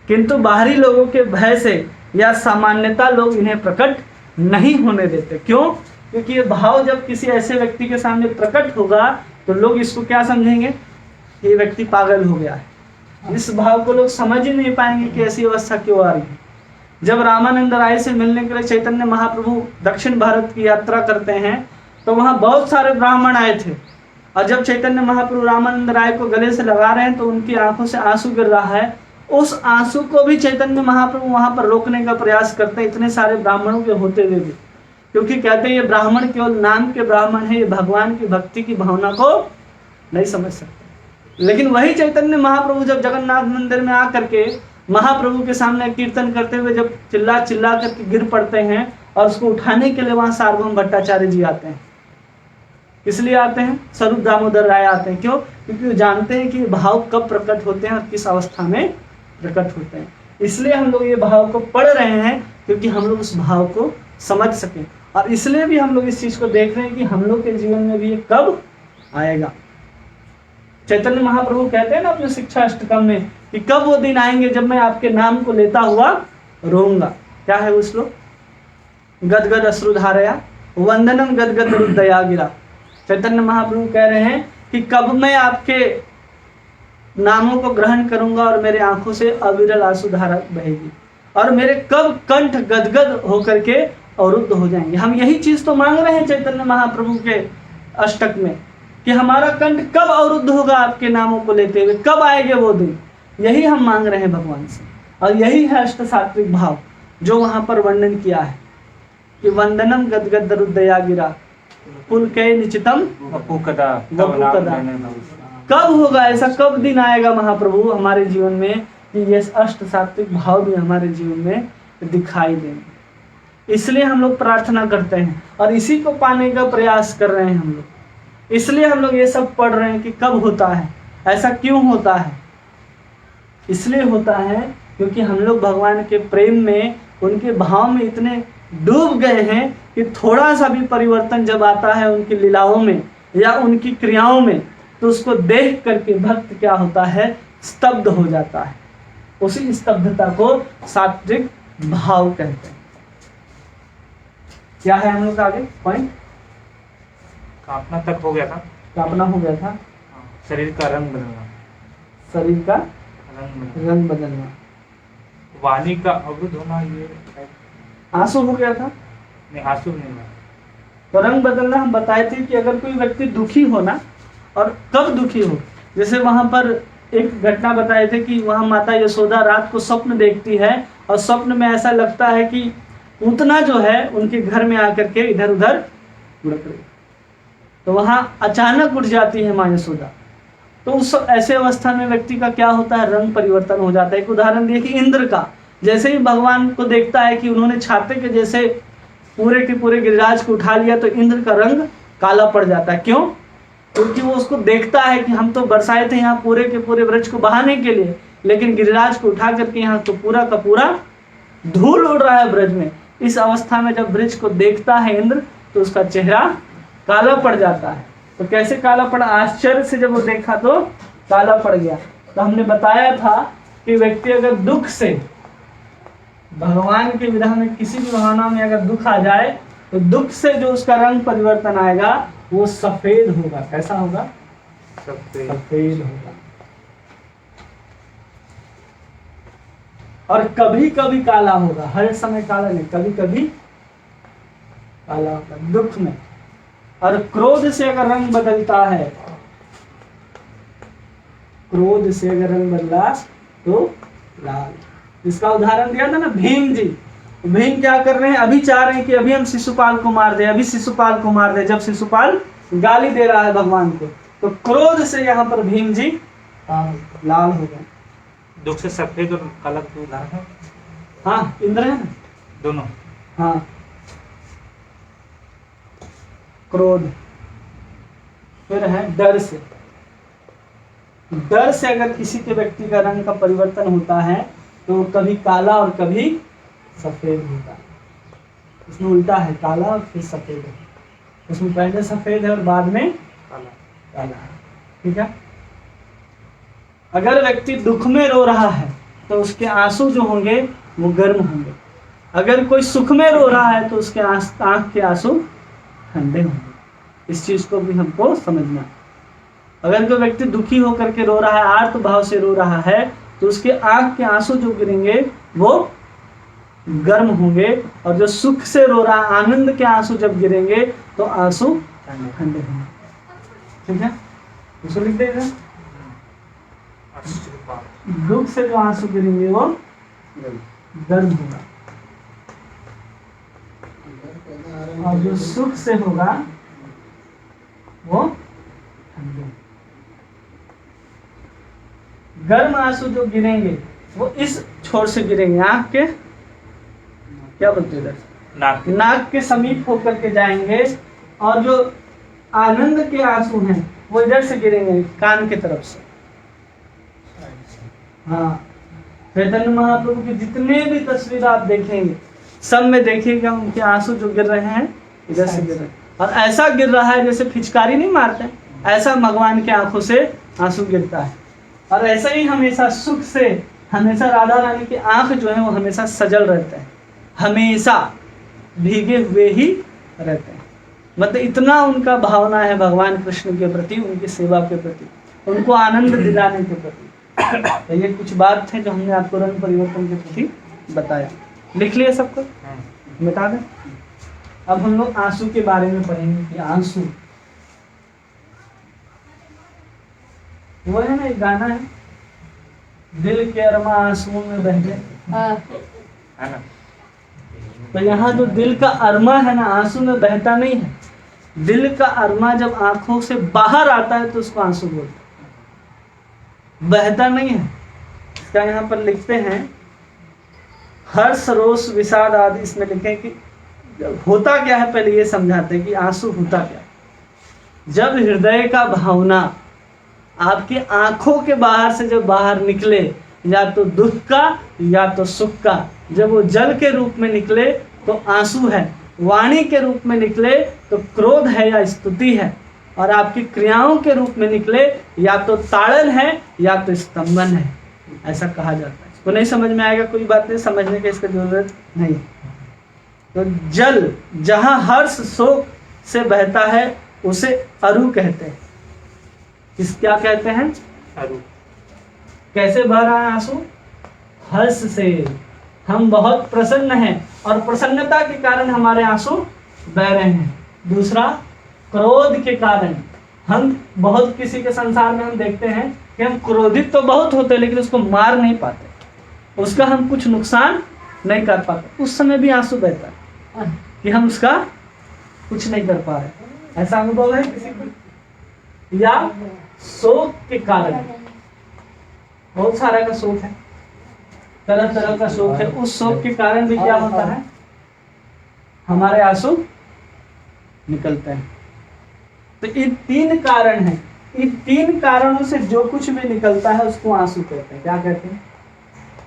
किंतु बाहरी लोगों के भय से या सामान्यता लोग इन्हें प्रकट नहीं होने देते। क्यों? क्योंकि ये भाव जब किसी ऐसे व्यक्ति के सामने प्रकट होगा तो लोग इसको क्या समझेंगे, ये व्यक्ति पागल हो गया है। इस भाव को लोग समझ ही नहीं पाएंगे कि ऐसी अवस्था क्यों आ रही है। जब रामानंद राय से मिलने के लिए चैतन्य महाप्रभु दक्षिण भारत की यात्रा करते हैं तो वहाँ बहुत सारे ब्राह्मण आए थे, और जब चैतन्य महाप्रभु रामानंद राय को गले से लगा रहे हैं तो उनकी आंखों से आंसू गिर रहा है। उस आंसू को भी चैतन्य महाप्रभु वहाँ पर रोकने का प्रयास करते हैं, इतने सारे ब्राह्मणों के होते हुए भी, क्योंकि कहते हैं ये ब्राह्मण केवल नाम के ब्राह्मण है, ये भगवान की भक्ति की भावना को नहीं समझ सकते। लेकिन वही चैतन्य महाप्रभु जब जगन्नाथ मंदिर में आकर के महाप्रभु के सामने कीर्तन करते हुए जब चिल्ला चिल्ला करके गिर पड़ते हैं, और उसको उठाने के लिए वहाँ सार्वभौम भट्टाचार्य जी आते हैं। इसलिए आते हैं, स्वरूप दामोदर राय आते हैं। क्यों? क्योंकि वो जानते हैं कि भाव कब प्रकट होते हैं और किस अवस्था में प्रकट होते हैं। इसलिए हम लोग ये भाव को पढ़ रहे हैं, क्योंकि हम लोग उस भाव को समझ सकें। और इसलिए भी हम लोग इस चीज को देख रहे हैं कि हम लोग के जीवन में भी ये कब आएगा। चैतन्य महाप्रभु कहते हैं ना अपने शिक्षा अष्टकम में कि कब वो दिन आएंगे जब मैं आपके नाम को लेता हुआ रोऊंगा। क्या है वो श्लोक? गदगद अश्रुधारया वंदनम गदगद हृदया गिरा। चैतन्य महाप्रभु कह रहे हैं कि कब मैं आपके नामों को ग्रहण करूंगा और मेरे आंखों से अविरल आंसू धारा बहेगी, और मेरे कब कंठ गदगद होकर के अवरुद्ध हो जाएंगे। हम यही चीज तो मांग रहे हैं चैतन्य महाप्रभु के अष्टक में कि हमारा कंठ कब अवरुद्ध होगा आपके नामों को लेते हुए, कब आएंगे वो दिन। यही हम मांग रहे हैं भगवान से, और यही है अष्ट सात्विक भाव जो वहां पर वर्णन किया है कि वंदनम गदगद हृदया गिरा पुलके निचितम वपुकदा। कब होगा ऐसा, कब दिन आएगा महाप्रभु हमारे जीवन में कि ये अष्ट सात्विक भाव भी हमारे जीवन में दिखाई देंगे। इसलिए हम लोग प्रार्थना करते हैं और इसी को पाने का प्रयास कर रहे हैं हम लोग। इसलिए हम लोग ये सब पढ़ रहे हैं कि कब होता है, ऐसा क्यों होता है। इसलिए होता है क्योंकि हम लोग भगवान के प्रेम में, उनके भाव में इतने डूब गए हैं कि थोड़ा सा भी परिवर्तन जब आता है उनकी लीलाओं में या उनकी क्रियाओं में, तो उसको देख करके भक्त क्या होता है, स्तब्ध हो जाता है। उसी स्तब्धता को सात्विक भाव कहते हैं। क्या है हम लोग आगे पॉइंट? कांपना तक हो गया था। कांपना हो गया था। शरीर का रंग बदलना। शरीर का रंग बदलना। वाणी का अवरुद्ध होना, ये आंसू हो गया था। नहीं, आंसू नहीं हुआ। तो रंग बदलना हम बताए थे कि अगर कोई व्यक्ति दुखी हो ना, और कब दुखी हो, जैसे वहां पर एक घटना बताए थे कि वहां माता यशोदा रात को स्वप्न देखती है और स्वप्न में ऐसा लगता है कि उतना जो है उनके घर में आकर के इधर उधर लुढ़क रही, तो वहां अचानक उठ जाती है माँ यशोदा। तो उस ऐसे अवस्था में व्यक्ति का क्या होता है, रंग परिवर्तन हो जाता है। एक उदाहरण दिए कि इंद्र का, जैसे ही भगवान को देखता है कि उन्होंने छाते के जैसे पूरे के पूरे गिरिराज को उठा लिया, तो इंद्र का रंग काला पड़ जाता है। क्यों? क्योंकि वो उसको देखता है कि हम तो बरसाए थे यहाँ पूरे के पूरे वृक्ष को बहाने के लिए, लेकिन गिरिराज को उठा करके यहाँ तो पूरा का पूरा धूल उड़ रहा है ब्रज में। इस अवस्था में जब ब्रज को देखता है इंद्र तो उसका चेहरा काला पड़ जाता है। तो कैसे काला पड़ा? आश्चर्य से जब वो देखा तो काला पड़ गया। तो हमने बताया था कि व्यक्ति अगर दुख से, भगवान के विधान में किसी भी भावना में अगर दुख आ जाए तो दुख से जो उसका रंग परिवर्तन आएगा वो सफेद होगा। कैसा होगा? सफेद होगा। और कभी कभी काला होगा, हर समय काला नहीं, कभी कभी काला होगा दुख में। और क्रोध से अगर रंग बदलता है, क्रोध से अगर रंग बदला तो लाल। इसका उदाहरण दिया था ना भीम जी। भीम क्या कर रहे हैं? अभी चाह रहे हैं कि अभी हम शिशुपाल को मार दे, अभी शिशुपाल को मार दे, जब शिशुपाल गाली दे रहा है भगवान को। तो क्रोध से यहाँ पर भीम जी लाल हो गए। दुख से सफेद और काला तो उदाहरण है। हाँ, इंद्र है ना दोनों। हाँ, क्रोध। फिर है डर से। डर से अगर किसी के व्यक्ति का रंग का परिवर्तन होता है तो कभी काला और कभी सफेद होता है। इसमें उल्टा है, काला और फिर सफेद है। इसमें पहले सफेद है और बाद में काला है। ठीक है। अगर व्यक्ति दुख में रो रहा है तो उसके आंसू जो होंगे वो गर्म होंगे। अगर कोई सुख में रो रहा है तो उसके आंख के आंसू ठंडे होंगे। इस चीज को भी हमको समझना। अगर कोई व्यक्ति दुखी होकर के रो रहा है, आर्त भाव से रो रहा है, तो उसके आंख के आंसू जो गिरेंगे वो गर्म होंगे, और जो सुख से रो रहा है, आनंद के आंसू जब गिरेंगे तो आंसू ठंडे होंगे। ठीक है, उसको लिख देगा। दुख से जो आंसू गिरेंगे वो गर्म होगा, और जो सुख से होगा वो ठंडे। गर्म आंसू जो गिरेंगे वो इस छोर से गिरेंगे, आंख के क्या बोलते हैं, नाक के समीप होकर के जाएंगे, और जो आनंद के आंसू हैं वो इधर से गिरेंगे, कान की तरफ से। हाँ, चैतन्य महाप्रभु की जितने भी तस्वीर आप देखेंगे सब में देखिएगा उनके आंसू जो गिर रहे हैं इधर से गिर रहे हैं, और ऐसा गिर रहा है जैसे फिचकारी नहीं मारते, ऐसा भगवान के आंखों से आंसू गिरता है। और ऐसा ही हमेशा सुख से, हमेशा राधा रानी की आंख जो है वो हमेशा सजल रहते हैं, हमेशा भीगे हुए ही रहते हैं। मतलब इतना उनका भावना है भगवान कृष्ण के प्रति, उनकी सेवा के प्रति, उनको आनंद दिलाने के प्रति। तो ये कुछ बात थे जो हमने आपको रंग परिवर्तन के प्रति बताया। लिख लिया सबको, मिटा दें। अब हम लोग आंसू के बारे में पढ़ेंगे कि आंसू वो है ना, एक गाना है, दिल के अरमा आंसुओं में बह गए, है ना। तो यहाँ जो दिल का अरमा है ना, आंसू में बहता नहीं है। दिल का अरमा जब आंखों से बाहर आता है तो उसको आंसू बोलते हैं, बहता नहीं है। क्या यहाँ पर लिखते हैं, हर्ष रोष विषाद आदि, इसमें लिखे कि होता क्या है, पहले ये समझाते हैं कि आंसू होता क्या। जब हृदय का भावना आपकी आंखों के बाहर से जब बाहर निकले, या तो दुख का या तो सुख का, जब वो जल के रूप में निकले तो आंसू है, वाणी के रूप में निकले तो क्रोध है या स्तुति है, और आपकी क्रियाओं के रूप में निकले या तो ताड़न है या तो स्तंभन है, ऐसा कहा जाता है। इसको नहीं समझ में आएगा कोई बात नहीं, समझने की इसकी जरूरत नहीं। तो जल जहां हर्ष शोक से बहता है उसे अरु कहते हैं। इस क्या कहते हैं, अरु। कैसे बह रहा है आंसू, हर्ष से, हम बहुत प्रसन्न हैं और प्रसन्नता के कारण हमारे आंसू बह रहे हैं। दूसरा, क्रोध के कारण, हम बहुत, किसी के संसार में हम देखते हैं कि हम क्रोधित तो बहुत होते हैं लेकिन उसको मार नहीं पाते, उसका हम कुछ नुकसान नहीं कर पाते, उस समय भी आंसू बहता है कि हम उसका कुछ नहीं कर पा रहे। ऐसा अनुभव है किसी को? या शोक के कारण, बहुत सारा का शोक है, तरह तरह का शोक है, उस शोक के कारण भी क्या होता है, हमारे आंसू निकलते हैं। तो ये तीन कारण हैं, इन 3 कारणों से जो कुछ भी निकलता है उसको आंसू कहते हैं। क्या कहते हैं?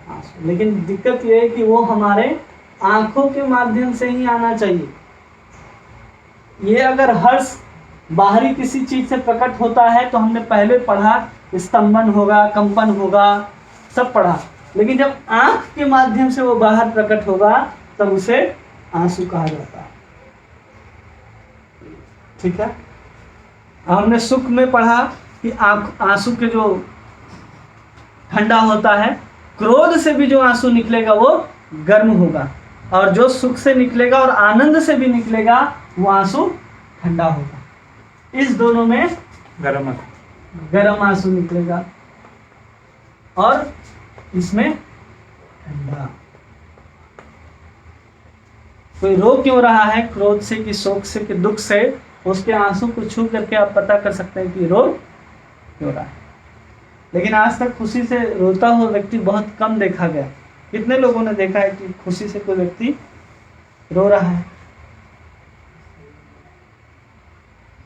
आंसू। लेकिन दिक्कत ये है कि वो हमारे आंखों के माध्यम से ही आना चाहिए। ये अगर हर्ष बाहरी किसी चीज से प्रकट होता है तो हमने पहले पढ़ा, स्तंभन होगा, कंपन होगा, सब पढ़ा। लेकिन जब आंख के माध्यम से वो बाहर प्रकट होगा तब उसे आंसू कहा जाता है। ठीक है। हमने सुख में पढ़ा कि आंसू के जो ठंडा होता है, क्रोध से भी जो आंसू निकलेगा वो गर्म होगा, और जो सुख से निकलेगा और आनंद से भी निकलेगा वो आंसू ठंडा होगा। इस दोनों में गर्म आंसू निकलेगा और इसमें ठंडा। कोई रो क्यों रहा है, क्रोध से कि शोक से कि दुख से, उसके आंसू को छू करके आप पता कर सकते हैं कि रो क्यों रहा है। लेकिन आज तक खुशी से रोता हुआ व्यक्ति बहुत कम देखा गया। कितने लोगों ने देखा है कि खुशी से कोई व्यक्ति रो रहा है?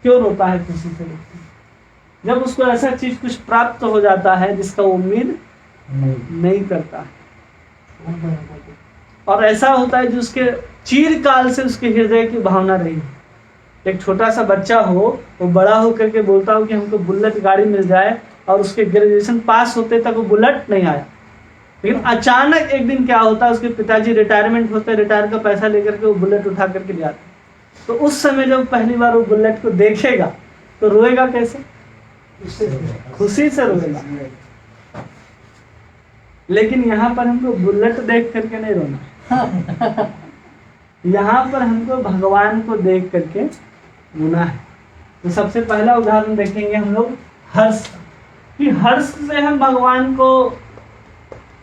क्यों रोता है खुशी से व्यक्ति? जब उसको ऐसा चीज कुछ प्राप्त हो जाता है जिसका उम्मीद नहीं करता है, और ऐसा होता है जो उसके चिरकाल से उसके हृदय की भावना रही। एक छोटा सा बच्चा हो, वो बड़ा हो करके बोलता हो कि हमको बुलेट गाड़ी मिल जाए, और उसके ग्रेजुएशन पास होते तक वो बुलेट नहीं आया। लेकिन अचानक एक दिन क्या होता है, उसके पिताजी रिटायरमेंट होते, रिटायर का पैसा लेकर के वो बुलेट उठा करके ले आते। तो उस समय जब पहली बार वो बुलेट को देखेगा तो रोएगा कैसे? खुशी से रोएगा। लेकिन यहाँ पर हमको बुलेट देख करके नहीं रोना, यहाँ पर हमको भगवान को देख करके रोना है। तो सबसे पहला उदाहरण देखेंगे हम लोग हर्ष, कि हर्ष से हम भगवान को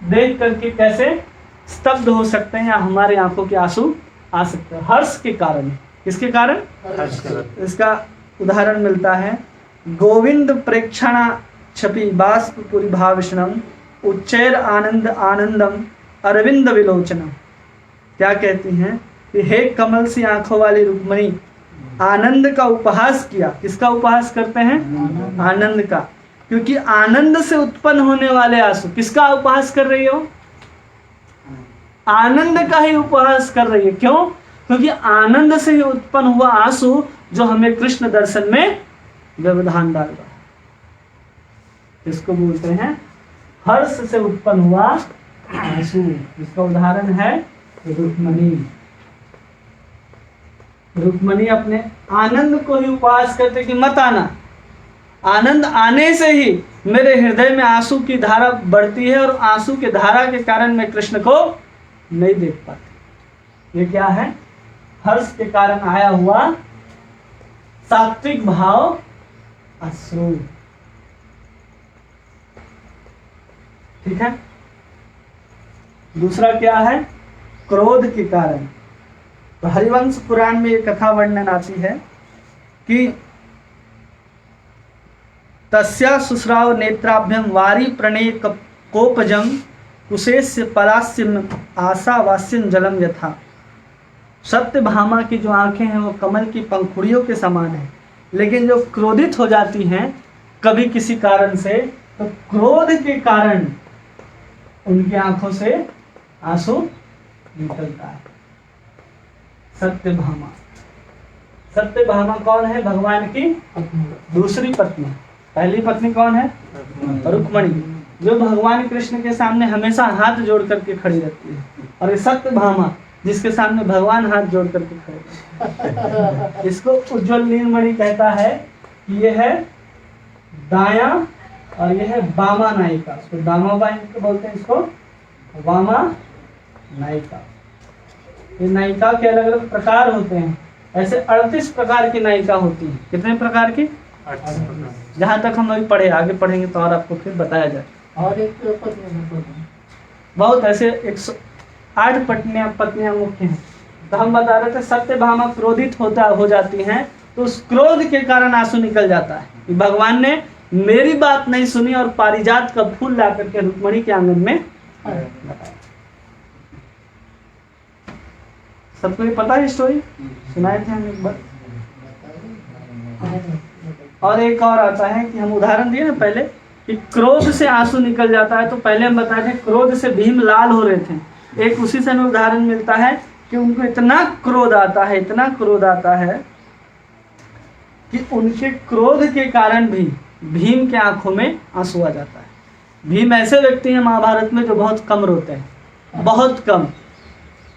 देख करके कैसे स्तब्ध हो सकते हैं या हमारे आंखों के आंसू आ सकते हैं। हर्ष के कारण। किसके कारण? इसका उदाहरण मिलता है, गोविंद प्रेक्षणा छपि बाष्प पूरी भावषणम उच्चैर आनंद आनंदम अरविंद विलोचनम। क्या कहती हैं कि हे कमल सी आंखों वाली रुक्मणी, आनंद का उपहास किया। किसका उपहास करते हैं? आनंद का। क्योंकि आनंद से उत्पन्न होने वाले आंसू, किसका उपहास कर रही हो? आनंद का ही उपहास कर रही है। क्यों? क्योंकि आनंद से ही उत्पन्न हुआ आंसू जो हमें कृष्ण दर्शन में व्यवधान डाल रहा है, इसको बोलते हैं हर्ष से उत्पन्न हुआ आंसू। इसका उदाहरण है रुक्मणी। रुक्मणी अपने आनंद को ही उपहास करते कि मत आना, आनंद आने से ही मेरे हृदय में आंसू की धारा बढ़ती है, और आंसू की धारा के कारण मैं कृष्ण को नहीं देख पाती। ये क्या है? हर्ष के कारण आया हुआ सात्विक भाव अश्रु। ठीक है। दूसरा क्या है? क्रोध के कारण। तो हरिवंश पुराण में एक कथा वर्णन आती है कि तस्या सुश्राव नेत्राभ्यम वारी प्रणय कोपजम कुशेस्य पलास्यम आशावास्यम जलम यथा। सत्यभामा की जो आंखें हैं वो कमल की पंखुड़ियों के समान है, लेकिन जो क्रोधित हो जाती हैं कभी किसी कारण से, तो क्रोध के कारण उनकी आंखों से आंसू निकलता है। सत्यभामा। सत्यभामा कौन है? भगवान की दूसरी पत्नी। पहली पत्नी कौन है? रुक्मणी, जो भगवान कृष्ण के सामने हमेशा हाथ जोड़ करके खड़ी रहती है। और ये सत्यभामा जिसके सामने भगवान हाथ जोड़ करके खड़े। इसको उज्ज्वल नीलमणि कहता है कि ये है दाया और ये है बामा नायिका। इसको दामा नायिका बोलते हैं, इसको वामा नायिका। ये नायिका के अलग अलग प्रकार होते हैं। ऐसे 38 प्रकार की नायिका होती है। कितने प्रकार की? जहाँ तक हम अभी पढ़े, आगे पढ़ेंगे तो और आपको फिर बताया जाए। और एक बहुत ऐसे 108 पत्नियां मुख्य हैं। तो हम बता रहे थे सत्यभामा क्रोधित हो जाती हैं, तो उस क्रोध के कारण आंसू निकल जाता है कि भगवान ने मेरी बात नहीं सुनी और पारिजात का फूल ला करके रुक्मणी के आंगन में लगाया। सबको ये पता है स्टोरी? सुनाए थे हम एक बार। और एक और आता है कि हम उदाहरण दिए ना पहले कि क्रोध से आंसू निकल जाता है, तो पहले हम बताए थे क्रोध से भीम लाल हो रहे थे। एक उसी से हमें उदाहरण मिलता है कि उनको इतना क्रोध आता है, इतना क्रोध आता है कि उनके क्रोध के कारण भी भीम के आंखों में आंसू आ जाता है। भीम ऐसे व्यक्ति हैं महाभारत में जो बहुत कम रोते हैं, बहुत कम,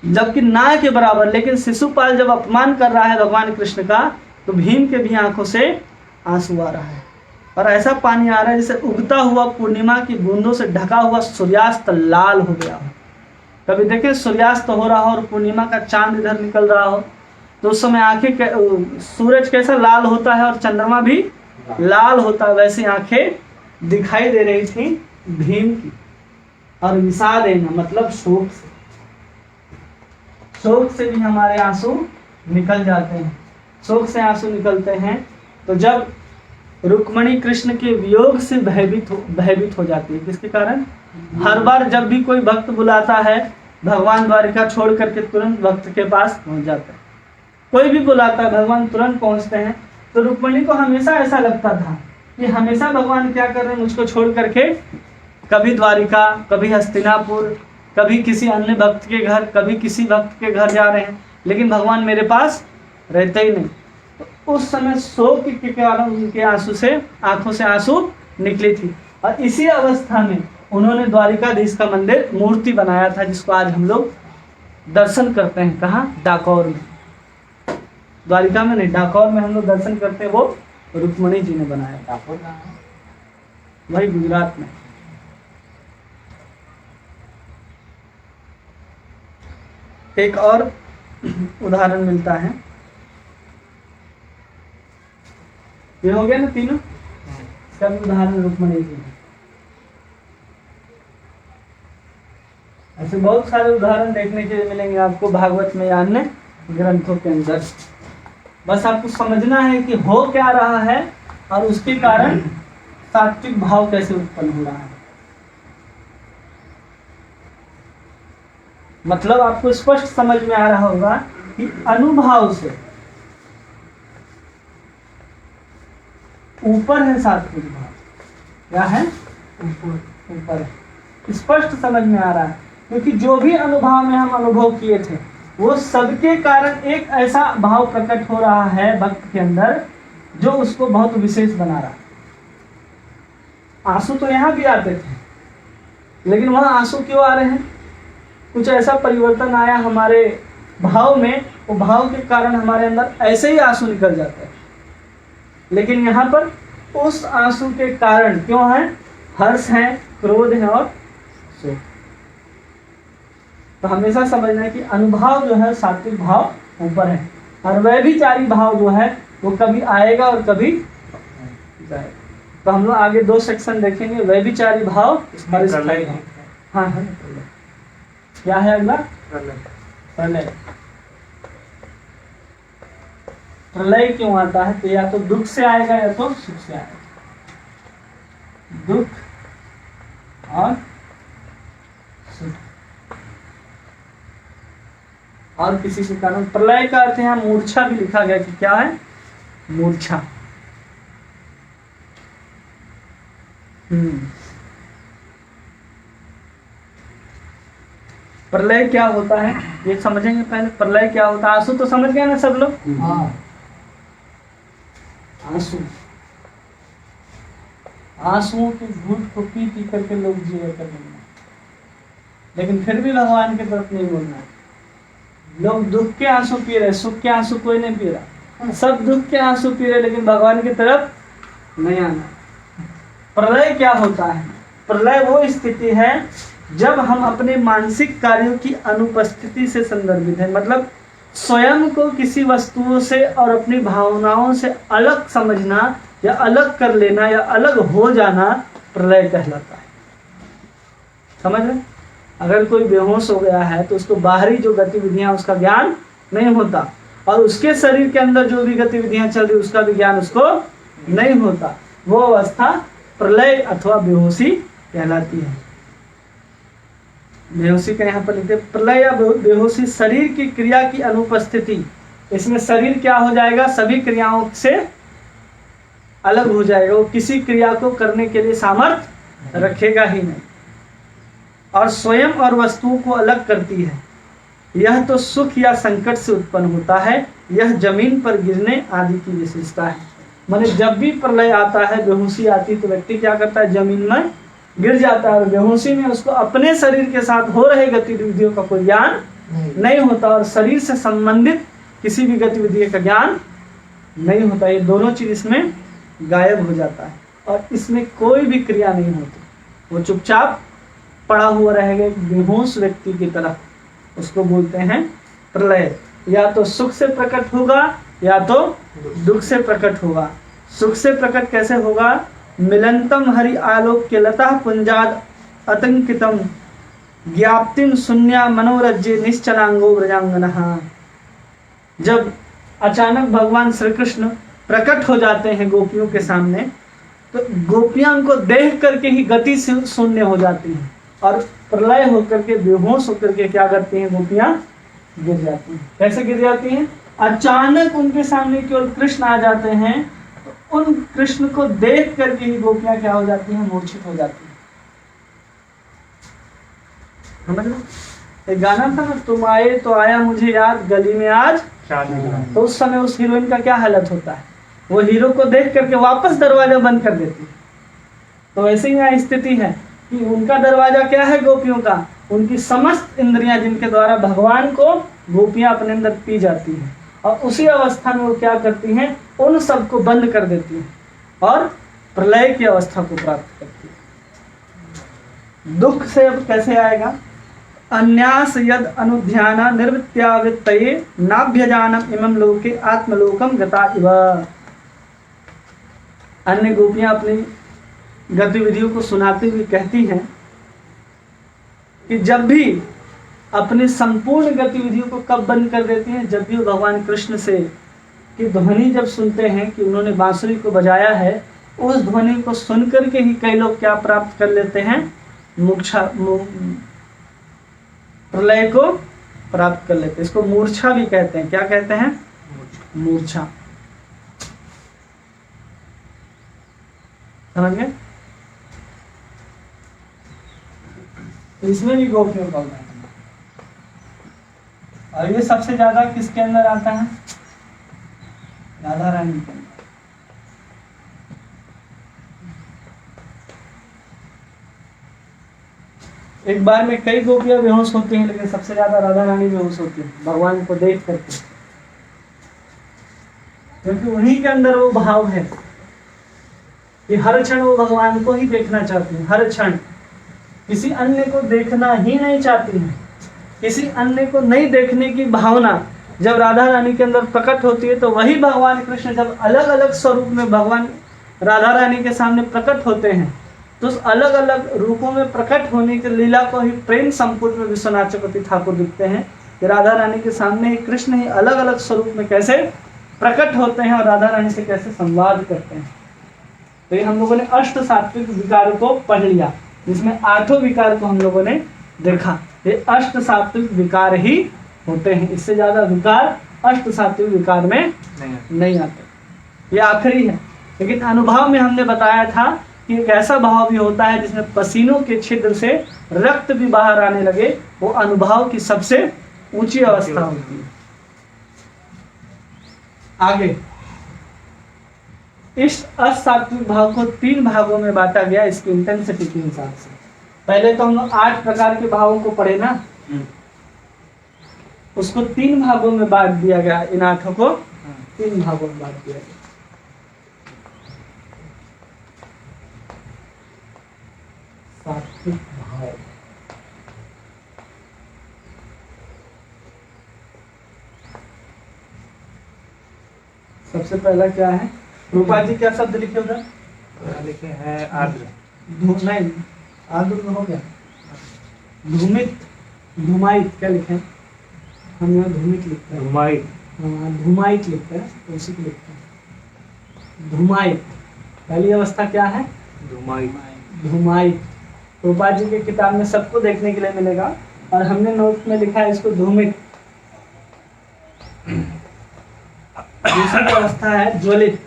जबकि ना के बराबर। लेकिन शिशुपाल जब अपमान कर रहा है भगवान कृष्ण का, तो भीम के भी आंखों से आंसू आ रहा है, और ऐसा पानी आ रहा है जैसे उगता हुआ पूर्णिमा की बूंदों से ढका हुआ सूर्यास्त लाल हो गया हो। कभी देखे सूर्यास्त हो रहा हो और पूर्णिमा का चांद इधर निकल रहा हो, तो उस समय आंखें, सूरज कैसा लाल होता है और चंद्रमा भी लाल होता है, वैसी आंखें दिखाई दे रही थी भीम की। और विषाद देना मतलब शोक से, शोक से भी हमारे आंसू निकल जाते हैं, शोक से आंसू निकलते हैं। तो जब रुक्मणी कृष्ण के वियोग से भयभीत हो जाती है, किसके कारण? हर बार जब भी कोई भक्त बुलाता है, भगवान द्वारिका छोड़ करके तुरंत भक्त के पास पहुंच जाता है। कोई भी बुलाता है भगवान तुरंत पहुंचते हैं। तो रुक्मणी को हमेशा ऐसा लगता था कि हमेशा भगवान क्या कर रहे हैं, मुझको छोड़ करके कभी द्वारिका, कभी हस्तिनापुर, कभी किसी अन्य भक्त के घर, कभी किसी भक्त के घर जा रहे हैं, लेकिन भगवान मेरे पास रहते ही नहीं। तो उस समय शोक के कारण उनके आंसू से, आंखों से आंसू निकली थी। और इसी अवस्था में उन्होंने द्वारिकाधीश का मंदिर मूर्ति बनाया था, जिसको आज हम लोग दर्शन करते हैं। कहाँ? डाकोर में। द्वारिका में नहीं, डाकोर में हम लोग दर्शन करते हैं, वो रुक्मणी जी ने बनाया। डाकोर कहाँ है? वही गुजरात में। एक और उदाहरण मिलता है, ये हो गया ना तीनों, सब उदाहरण रुक्मणी जी। ऐसे बहुत सारे उदाहरण देखने के लिए मिलेंगे आपको भागवत में या अन्य ग्रंथों के अंदर। बस आपको समझना है कि हो क्या रहा है और उसके कारण सात्विक भाव कैसे उत्पन्न हो रहा है। मतलब आपको स्पष्ट समझ में आ रहा होगा कि अनुभव से ऊपर है सात्विक भाव। क्या है? ऊपर है। स्पष्ट समझ में आ रहा है, क्योंकि जो भी अनुभव में हम अनुभव किए थे, वो सबके कारण एक ऐसा भाव प्रकट हो रहा है भक्त के अंदर, जो उसको बहुत विशेष बना रहा है। आंसू तो यहाँ भी आते थे, लेकिन वहां आंसू क्यों आ रहे हैं? कुछ ऐसा परिवर्तन आया हमारे भाव में, वो भाव के कारण हमारे अंदर ऐसे ही आंसू निकल जाते हैं। लेकिन यहाँ पर उस आंसू के कारण क्यों है? हर्ष है, क्रोध है और शोक। तो हमेशा समझना है कि अनुभव जो है सात्विक भाव ऊपर है, और व्यभिचारी भाव जो है वो कभी आएगा और कभी जाएगा। तो हम लोग आगे दो सेक्शन देखेंगे, व्यभिचारी भाव और स्थायी भाव। हाँ हाँ, क्या है अगला? प्रलय। प्रलय क्यों आता है? तो या तो दुख से आएगा या तो सुख से आएगा। दुख और सुख, और किसी के कारण। प्रलय का अर्थ यहाँ मूर्छा भी लिखा गया कि क्या है? मूर्छा। प्रलय क्या होता है ये समझेंगे पहले। प्रलय क्या होता है? आंसू तो समझ गए ना सब लोग? हाँ, आंसू। आंसुओं के घूंट को पी पी करके लोग जीवन कर देंगे, लेकिन फिर भी भगवान की तरफ नहीं बोलना। लोग दुख के आंसू पी रहे, सुख के आंसू कोई नहीं पी रहा। सब दुख के आंसू पी रहे, लेकिन भगवान की तरफ नहीं आना। प्रलय क्या होता है? प्रलय वो स्थिति है जब हम अपने मानसिक कार्यों की अनुपस्थिति से संदर्भित है, मतलब स्वयं को किसी वस्तुओं से और अपनी भावनाओं से अलग समझना या अलग कर लेना या अलग हो जाना प्रलय कहलाता है। समझ रहे? अगर कोई बेहोश हो गया है तो उसको बाहरी जो गतिविधियां उसका ज्ञान नहीं होता, और उसके शरीर के अंदर जो भी गतिविधियां चल रही उसका भी ज्ञान उसको नहीं होता। वो अवस्था प्रलय अथवा बेहोशी कहलाती है। बेहोशी का यहाँ पर लिखते हैं प्रलय या बेहोशी शरीर की क्रिया की अनुपस्थिति। इसमें शरीर क्या हो जाएगा? सभी क्रियाओं से अलग हो जाएगा, वो किसी क्रिया को करने के लिए सामर्थ्य रखेगा ही नहीं। और स्वयं और वस्तुओं को अलग करती है। यह तो सुख या संकट से उत्पन्न होता है, यह जमीन पर गिरने आदि की विशेषता है। माने जब भी प्रलय आता है, बेहोशी आती है, तो व्यक्ति क्या करता है, जमीन में गिर जाता है। और बेहोशी में उसको अपने शरीर के साथ हो रहे गतिविधियों का कोई ज्ञान नहीं होता, और शरीर से संबंधित किसी भी गतिविधि का ज्ञान नहीं होता। ये दोनों चीज इसमें गायब हो जाता है और इसमें कोई भी क्रिया नहीं होती। वो चुपचाप पड़ा हुआ रहेगा एक बेहोश व्यक्ति की तरह। उसको बोलते हैं प्रलय। या तो सुख से प्रकट होगा या तो दुख से प्रकट होगा। सुख से प्रकट कैसे होगा? मिलंतम हरि आलोक के लता पुंजाद अतंकितम ज्ञाप्तिम शून्या मनोरज्य निश्चलांगो व्रजांगनः। जब अचानक भगवान श्री कृष्ण प्रकट हो जाते हैं गोपियों के सामने, तो गोपियां उनको देख करके ही गति से शून्य हो जाती हैं और प्रलय होकर के बेहोश होकर के क्या करती हैं, गोपियां गिर जाती हैं। कैसे गिर जाती हैं? अचानक उनके सामने केवल कृष्ण आ जाते हैं, तो उन कृष्ण को देख करके ही गोपियां क्या हो जाती हैं, मूर्छित हो जाती हैं। समझ लो, एक गाना था ना, तुम आए तो आया मुझे याद, गली में आज। तो उस समय उस हीरोइन का क्या हालत होता है, वो हीरो को देख करके वापस दरवाजा बंद कर देती है। तो वैसे ही यहाँ स्थिति है कि उनका दरवाजा क्या है, गोपियों का, उनकी समस्त इंद्रियां जिनके द्वारा भगवान को गोपियां अपने अंदर पी जाती हैं, और उसी अवस्था में वो क्या करती हैं, उन सबको बंद कर देती हैं और प्रलय की अवस्था को प्राप्त करती है। दुख से अब कैसे आएगा? अन्यास यद अनुध्याना निर्वृत्यावित्तये नाभ्यजानम इमं लोके आत्मलोकम गता इव। अन्य गोपियां अपनी गतिविधियों को सुनाती हुई कहती हैं कि जब भी अपनी संपूर्ण गतिविधियों को कब बंद कर देती हैं, जब भी भगवान कृष्ण से की ध्वनि जब सुनते हैं कि उन्होंने बांसुरी को बजाया है, उस ध्वनि को सुनकर के ही कई लोग क्या प्राप्त कर लेते हैं, प्रलय को प्राप्त कर लेते हैं। इसको मूर्छा भी कहते हैं। क्या कहते हैं? मूर्छा। समझ गए? इसमें भी गोपियों का उदाहरण है। और ये सबसे ज्यादा किसके अंदर आता है? राधा रानी के अंदर। एक बार में कई गोपियां बेहोश होती हैं, लेकिन सबसे ज्यादा राधा रानी बेहोश होती है भगवान को देख करके, क्योंकि उन्हीं के अंदर वो भाव है कि हर क्षण वो भगवान को ही देखना चाहती है, हर क्षण किसी अन्य को देखना ही नहीं चाहती है। किसी अन्य को नहीं देखने की भावना जब राधा रानी के अंदर प्रकट होती है, तो वही भगवान कृष्ण जब अलग अलग स्वरूप में भगवान राधा रानी के सामने प्रकट होते हैं, तो उस अलग अलग रूपों में प्रकट होने की लीला को ही प्रेम संपूर्ण में विश्वनाथ चक्रवर्ती ठाकुर दिखते हैं कि राधा रानी के सामने ही कृष्ण ही अलग अलग स्वरूप में कैसे प्रकट होते हैं और राधा रानी से कैसे संवाद करते हैं। तो ये हम लोगों ने अष्ट सात्विक विकार को पढ़ लिया, जिसमें आठों विकार को हम लोगों ने देखा। ये अष्ट सात्विक विकार ही होते हैं, इससे ज्यादा विकार अष्ट सात्विक विकार में नहीं आते। ये आखिरी है। लेकिन अनुभव में हमने बताया था कि एक ऐसा भाव भी होता है जिसमें पसीनों के छिद्र से रक्त भी बाहर आने लगे, वो अनुभव की सबसे ऊंची अवस्था होती है। आगे इस असात्विक भाव को 3 भागों में बांटा गया इसकी इंटेंसिटी के हिसाब से। पहले तो हम लोग 8 प्रकार के भावों को पढ़े ना, उसको 3 भागों में बांट दिया गया। इन 8 को 3 भागों में बांट दिया गया। सात्विक भाव, सबसे पहला क्या है? रूपा जी क्या शब्द लिखे उधर? लिखे हैं आर्द्र। नहीं, आर्द्र हो गया। धूमित, धूमायित क्या लिखे? हम यहाँ धूमित लिखते हैं। धूमायित। हाँ, धूमायित लिखते हैं, उसी को लिखते हैं। धूमायित पहली अवस्था क्या है? धूमायित। धूमायित रूपा जी की किताब में सबको देखने के लिए मिलेगा, और हमने नोट में लिखा है इसको धूमित। दूसरी अवस्था है ज्वलित।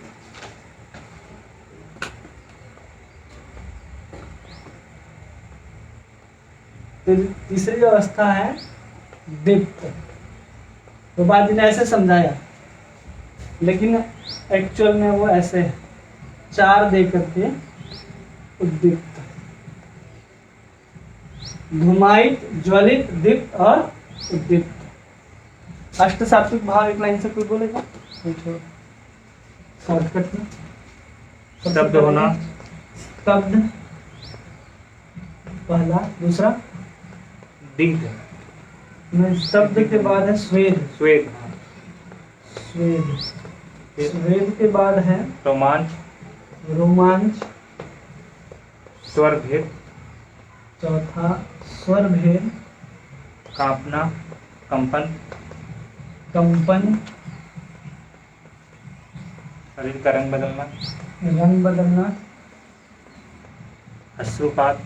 फिर तीसरी अवस्था है दीप्त। तो बात जी ने ऐसे समझाया, लेकिन एक्चुअल में वो ऐसे है, 4 दे करके उद्दीप्त, धूमायित, ज्वलित, दीप्त और उद्दीप्त। अष्ट सात्विक भाव एक लाइन से कोई बोलेगा? शॉर्टकट में स्तब्ध होना, स्तब्ध पहला, दूसरा दीप्त, स्तब्ध के बाद है स्वेद, श्वेत, स्वेद, स्वेद के बाद है रोमांच, रोमांच, स्वर भेद, चौथा स्वर भेद, कांपना, कंपन, कंपन, शरीर का रंग बदलना, रंग बदलना, अश्रुपात,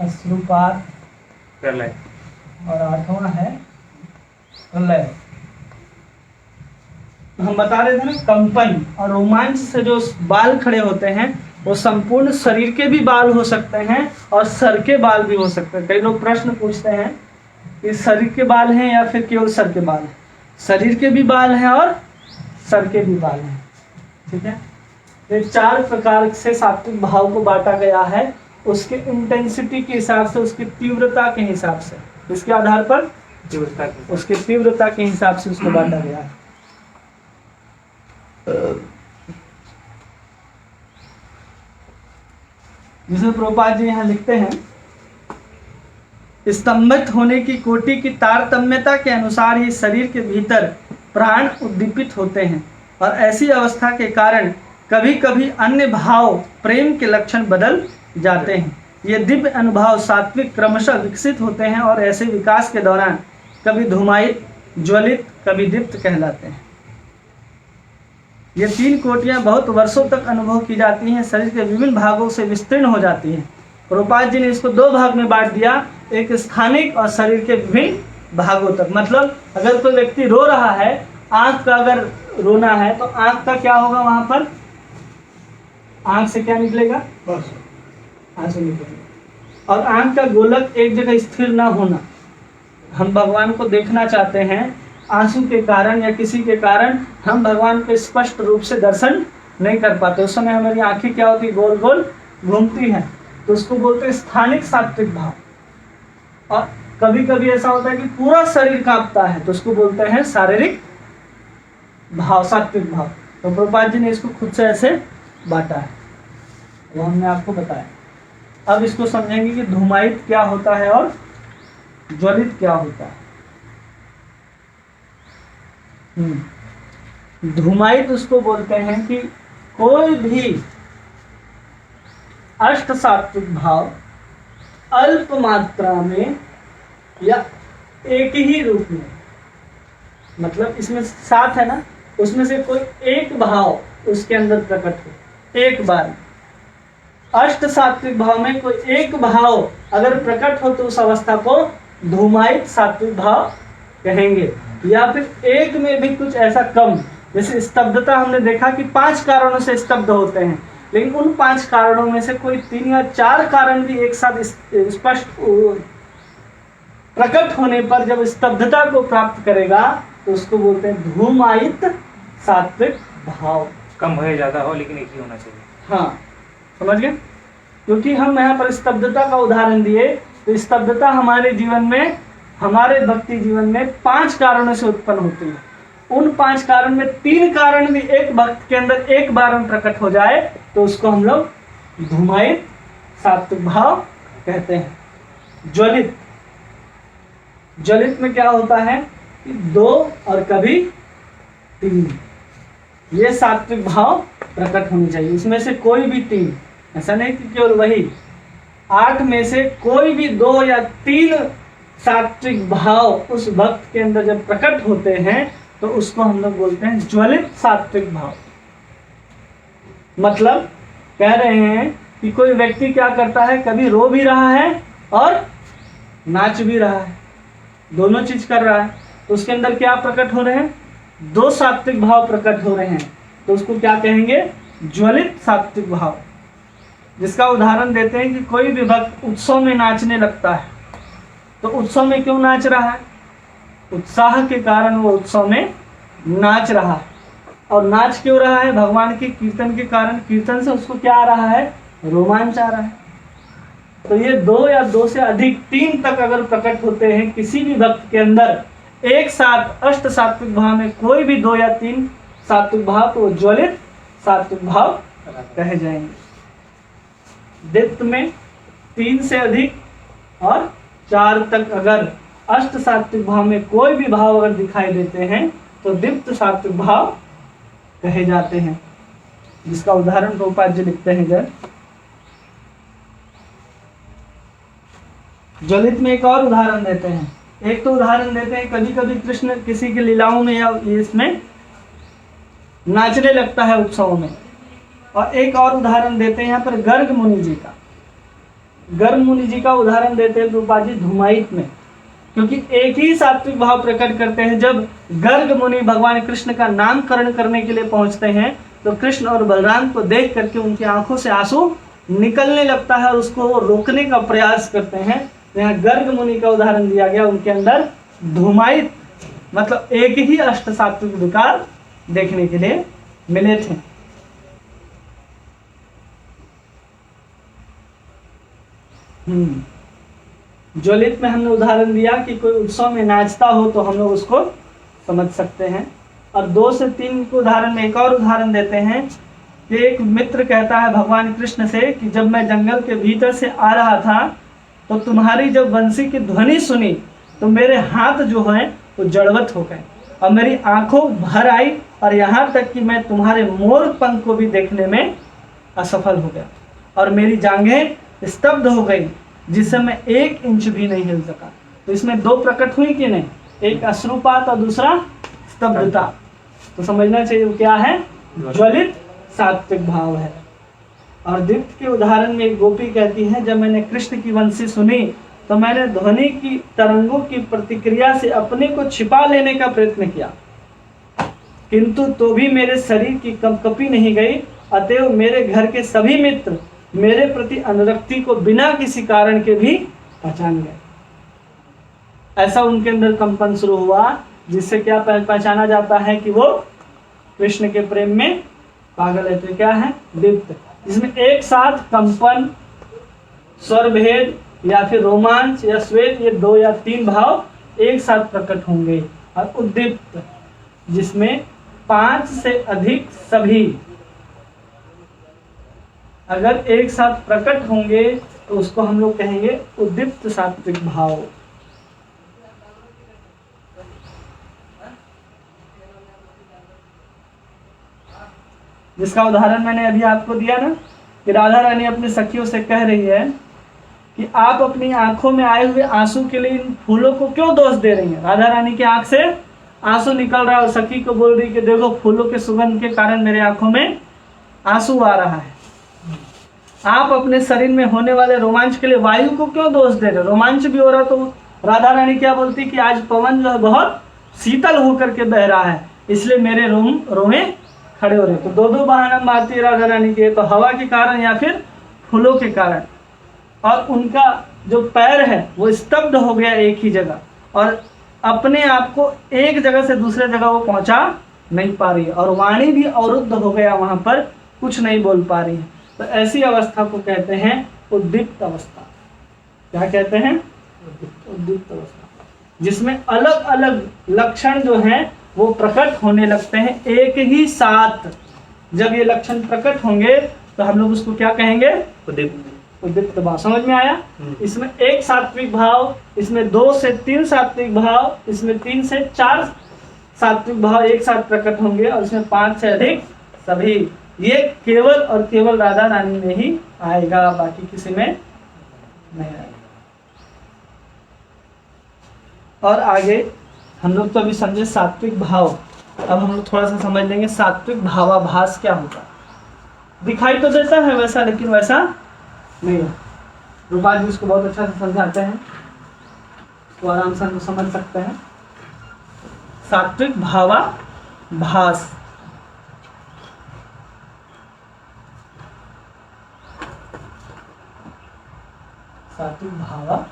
अश्रुपात, प्रलय। और 8वां है प्रलय। हम बता रहे थे ना, कंपन और रोमांच से जो बाल खड़े होते हैं वो संपूर्ण शरीर के भी बाल हो सकते हैं और सर के बाल भी हो सकते हैं। कई लोग प्रश्न पूछते हैं कि शरीर के बाल हैं या फिर केवल सर के बाल हैं। शरीर के भी बाल हैं और सर के भी बाल हैं, ठीक है। ये 4 प्रकार से सात्विक भाव को बांटा गया है, उसके इंटेंसिटी के हिसाब से, उसकी तीव्रता के हिसाब से, इसके आधार पर तीव्रता की उसके तीव्रता के हिसाब से उसको बांटा गया है। जिसमें प्रभुपाद जी यहाँ लिखते हैं, स्तंभित होने की कोटि की तारतम्यता के अनुसार ही शरीर के भीतर प्राण उद्दीपित होते हैं और ऐसी अवस्था के कारण कभी कभी अन्य भाव प्रेम के लक्षण बदल जाते हैं। ये दिव्य अनुभव सात्विक क्रमशः विकसित होते हैं और ऐसे विकास के दौरान कभी धूमायित, ज्वलित, कभी दीप्त कहलाते हैं। ये 3 कोटियां बहुत वर्षों तक अनुभव की जाती हैं, शरीर के विभिन्न भागों से विस्तीर्ण हो जाती हैं। प्रभुपाद जी ने इसको 2 भाग में बांट दिया, एक स्थानिक और शरीर के विभिन्न भागों तक। मतलब अगर कोई व्यक्ति रो रहा है, आंख का अगर रोना है तो आंख का क्या होगा, वहां पर आंख से क्या निकलेगा, आंसू निकलेगा। और आंख का गोलक एक जगह स्थिर ना होना, हम भगवान को देखना चाहते हैं, आंसू के कारण या किसी के कारण हम भगवान को स्पष्ट रूप से दर्शन नहीं कर पाते। उस समय हमारी आंखें क्या होती, गोल गोल घूमती हैं, तो उसको बोलते हैं स्थानिक सात्विक भाव। और कभी कभी ऐसा होता है कि पूरा शरीर कांपता है, तो उसको बोलते हैं शारीरिक भाव, सात्विक भाव। तो प्रभुपाद जी ने इसको खुद से ऐसे बांटा है, वो हमने आपको बताया। अब इसको समझेंगे कि धूमायित क्या होता है और ज्वलित क्या होता है। धूमायित उसको बोलते हैं कि कोई भी अष्ट सात्विक भाव अल्प मात्रा में या एक ही रूप में, मतलब इसमें 7 है ना, उसमें से कोई एक भाव उसके अंदर प्रकट हो एक बार। अष्ट सात्विक भाव में कोई एक भाव अगर प्रकट हो तो उस अवस्था को धूमायित सात्विक भाव कहेंगे। या फिर एक में भी कुछ ऐसा कम, जैसे स्तब्धता हमने देखा कि 5 कारणों से स्तब्ध होते हैं, लेकिन उन 5 कारणों में से कोई 3 या 4 कारण भी एक साथ स्पष्ट प्रकट होने पर जब स्तब्धता को प्राप्त करेगा तो उसको बोलते हैं धूमायित सात्विक भाव। कम हो या ज्यादा हो, लेकिन एक ही होना चाहिए। हाँ, समझ गए? क्योंकि हम यहाँ पर स्तब्धता का उदाहरण दिए, तो स्तब्धता हमारे जीवन में, हमारे भक्ति जीवन में 5 कारणों से उत्पन्न होती है। उन 5 कारण में 3 कारण भी एक भक्त के अंदर एक बार में प्रकट हो जाए तो उसको हम लोग धूमायित सात्विक भाव कहते हैं। ज्वलित, ज्वलित में क्या होता है कि 2 और कभी 3, ये सात्विक भाव प्रकट होनी चाहिए। इसमें से कोई भी 3, ऐसा नहीं कि केवल वही, 8 में से कोई भी 2 या 3 सात्विक भाव उस भक्त के अंदर जब प्रकट होते हैं तो उसको हम लोग बोलते हैं ज्वलित सात्विक भाव। मतलब कह रहे हैं कि कोई व्यक्ति क्या करता है, कभी रो भी रहा है और नाच भी रहा है, दोनों चीज कर रहा है, तो उसके अंदर क्या प्रकट हो रहे हैं, 2 सात्विक भाव प्रकट हो रहे हैं, तो उसको क्या कहेंगे, ज्वलित सात्विक भाव। जिसका उदाहरण देते हैं कि कोई भी भक्त उत्सव में नाचने लगता है, तो उत्सव में क्यों नाच रहा है? उत्साह के कारण वो उत्सव में नाच रहा है। और नाच क्यों रहा है? भगवान के कीर्तन के कारण। कीर्तन से उसको क्या आ रहा है? रोमांच आ रहा है। तो ये 2 या 2 से अधिक 3 तक अगर प्रकट होते हैं किसी भी भक्त के अंदर एक साथ अष्ट सात्विक भाव में, कोई भी 2 या 3 सात्विक भाव, तो ज्वलित सात्विक भाव कहे जाएंगे। दीप्त में 3 से अधिक और 4 तक अगर अष्ट सात्विक भाव में कोई भी भाव अगर दिखाई देते हैं तो दीप्त सात्विक भाव कहे जाते हैं, जिसका उदाहरण प्रभुपाद जी लिखते हैं। जब ज्वलित में एक और उदाहरण देते हैं। एक तो उदाहरण देते हैं कभी कभी कृष्ण किसी की लीलाओं में या इसमें नाचने लगता है उत्सव में। और एक और उदाहरण देते हैं यहाँ पर गर्ग मुनि जी का। गर्ग मुनि जी का उदाहरण देते हैं प्रभुपाद जी धूमायित में, क्योंकि एक ही सात्विक भाव प्रकट करते हैं। जब गर्ग मुनि भगवान कृष्ण का नामकरण करने के लिए पहुंचते हैं तो कृष्ण और बलराम को देख करके उनकी आंखों से आंसू निकलने लगता है और उसको वो रोकने का प्रयास करते हैं। यहाँ गर्ग मुनि का उदाहरण दिया गया, उनके अंदर धूमायित मतलब एक ही अष्ट सात्विक विकार देखने के लिए मिले थे। ज्वलित में हमने उदाहरण दिया कि कोई उत्सव में नाचता हो तो हम लोग उसको समझ सकते हैं। और 2 से 3 के उदाहरण में एक और उदाहरण देते हैं कि एक मित्र कहता है भगवान कृष्ण से कि जब मैं जंगल के भीतर से आ रहा था तो तुम्हारी जब बंसी की ध्वनि सुनी तो मेरे हाथ जो हैं वो जड़वत हो गए और मेरी आंखों भर आई और यहाँ तक कि मैं तुम्हारे मोर पंख को भी देखने में असफल हो गया और मेरी जांघें स्तब्ध हो गई, जिससे मैं 1 इंच भी नहीं हिल सका। तो इसमें 2 प्रकट हुई कि नहीं? एक अश्रुपात और दूसरा स्तब्धता। तो समझना चाहिए वो क्या है? ज्वलित सात्विक भाव है। और दीप्त के उदाहरण में एक गोपी कहती है जब मैंने कृष्ण की वंशी सुनी तो मैंने ध्वनि की तरंगों की प्रतिक्रिया से अपने को छिपा लेने का प्रयत्न किया, किंतु तो भी मेरे शरीर की कंपकपी नहीं गई। अतएव मेरे घर के सभी मित्र मेरे प्रति अनुरक्ति को बिना किसी कारण के भी पहचान गए। ऐसा उनके अंदर कंपन शुरू हुआ जिससे क्या पहचाना जाता है कि वो कृष्ण के प्रेम में पागल है। तो क्या है? दीप्त, जिसमें एक साथ कंपन, स्वर भेद या फिर रोमांच या श्वेत, ये 2 या 3 भाव एक साथ प्रकट होंगे। और उद्दीप्त जिसमें 5 से अधिक सभी अगर एक साथ प्रकट होंगे तो उसको हम लोग कहेंगे उद्दीप्त सात्विक भाव। जिसका उदाहरण मैंने अभी आपको दिया ना कि राधा रानी अपनी सखियों से कह रही है कि आप अपनी आंखों में आए हुए आंसू के लिए इन फूलों को क्यों दोष दे रही हैं? राधा रानी की आंख से आंसू निकल रहा है और सखी को बोल रही कि देखो फूलों के सुगंध के कारण मेरे आंखों में आंसू आ रहा है। आप अपने शरीर में होने वाले रोमांच के लिए वायु को क्यों दोष दे रहे? रोमांच भी हो रहा तो राधा रानी क्या बोलती कि आज पवन जो है बहुत शीतल होकर के बह रहा है, इसलिए मेरे रोमे खड़े हो रहे। तो 2 बहाना मारती है राधा रानी के, तो हवा के कारण या फिर फूलों के कारण। और उनका जो पैर है वो स्तब्ध हो गया एक ही जगह और अपने आप को एक जगह से दूसरे जगह वो पहुंचा नहीं पा रही है और वाणी भी अवरुद्ध हो गया, वहां पर कुछ नहीं बोल पा रही है। तो ऐसी अवस्था को कहते हैं उद्दीप्त अवस्था। क्या कहते हैं? उद्दीप्त अवस्था, जिसमें अलग अलग लक्षण जो हैं वो प्रकट होने लगते हैं एक ही साथ। जब ये लक्षण प्रकट होंगे तो हम लोग उसको क्या कहेंगे? उद्दीप्त भाव। समझ में आया? इसमें 1 सात्विक भाव, इसमें 2 से 3 सात्विक भाव, इसमें 3 से 4 सात्विक भाव एक साथ प्रकट होंगे और इसमें 5 से अधिक सभी। ये केवल और केवल राधा रानी में ही आएगा, बाकी किसी में नहीं आएगा। और आगे हम लोग तो अभी समझे सात्विक भाव, अब हम लोग थोड़ा सा समझ लेंगे सात्विक भावाभास क्या होता है। दिखाई तो देता है वैसा, लेकिन वैसा नहीं है। रूपाल जी उसको बहुत अच्छा से समझाते हैं, तो आराम से हम समझ सकते हैं। सात्विक भावाभास सात्विक भावाभास।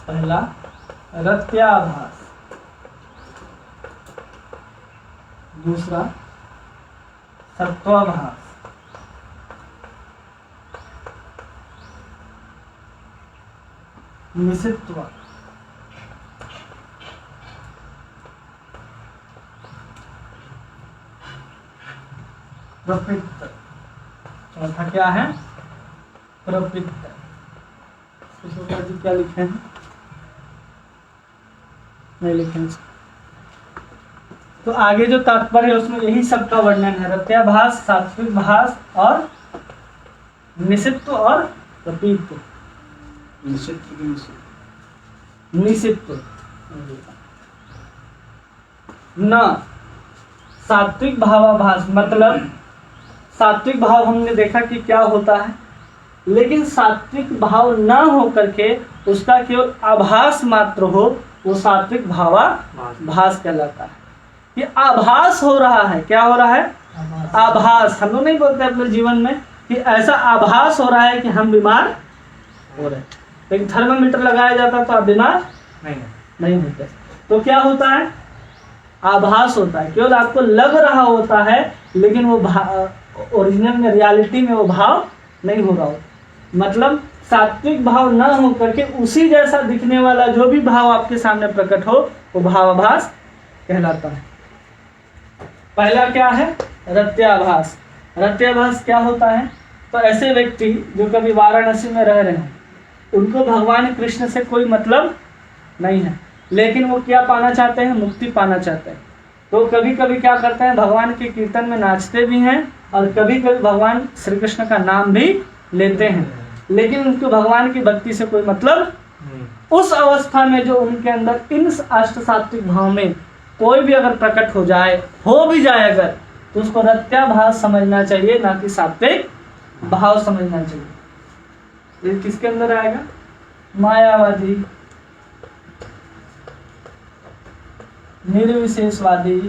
पहला रत्याभास, दूसरा सत्वाभास, निसित्व, प्रवृत्त। चौथा क्या है? प्रवृत्त। जी क्या लिखे हैं? नहीं लिखे हैं। तो आगे जो तात्पर्य है उसमें यही सब का वर्णन है, रत्याभास, सात्विक भास और निसित्व और प्रतीत्व। निसित्व न सात्विक भावाभास, मतलब सात्विक भाव हमने देखा कि क्या होता है, लेकिन सात्विक भाव न हो करके उसका केवल आभास मात्र हो, वो सात्विक भावाभास कहलाता है। ये आभास हो रहा है, क्या हो रहा है? आभास। हम लोग नहीं बोलते अपने जीवन में कि ऐसा आभास हो रहा है कि हम बीमार हो रहे हैं, लेकिन थर्मामीटर लगाया जाता तो आप बीमार नहीं होते। तो क्या होता है? आभास होता है, केवल आपको लग रहा होता है, लेकिन वो ओरिजिनल में, रियलिटी में वो भाव नहीं हो रहा हो। मतलब सात्विक भाव न हो करके उसी जैसा दिखने वाला जो भी भाव आपके सामने प्रकट हो, वो भावाभास कहलाता है। पहला क्या है? रत्याभास। रत्याभास क्या होता है? तो ऐसे व्यक्ति जो कभी वाराणसी में रह रहे हैं, उनको भगवान कृष्ण से कोई मतलब नहीं है, लेकिन वो क्या पाना चाहते हैं? मुक्ति पाना चाहते हैं। तो कभी कभी क्या करते हैं? भगवान के कीर्तन में नाचते भी हैं और कभी कभी भगवान श्री कृष्ण का नाम भी लेते हैं, लेकिन उनको भगवान की भक्ति से कोई मतलब। उस अवस्था में जो उनके अंदर इन अष्ट सात्विक भाव में कोई भी अगर प्रकट हो जाए, हो भी जाए अगर, तो उसको रत्याभास समझना चाहिए, ना कि सात्विक भाव समझना चाहिए। ये किसके अंदर आएगा? मायावादी, निर्विशेषवादी,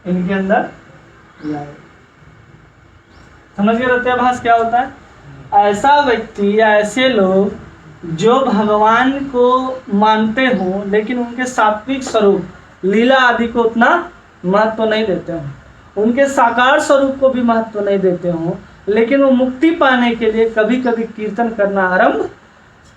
इनके अंदर समझ गए रत्याभास क्या होता है? ऐसा व्यक्ति या ऐसे लोग जो भगवान को मानते हो, लेकिन उनके सात्विक स्वरूप, लीला आदि को उतना महत्व नहीं देते हो, उनके साकार स्वरूप को भी महत्व नहीं देते हो, लेकिन वो मुक्ति पाने के लिए कभी कभी कीर्तन करना आरंभ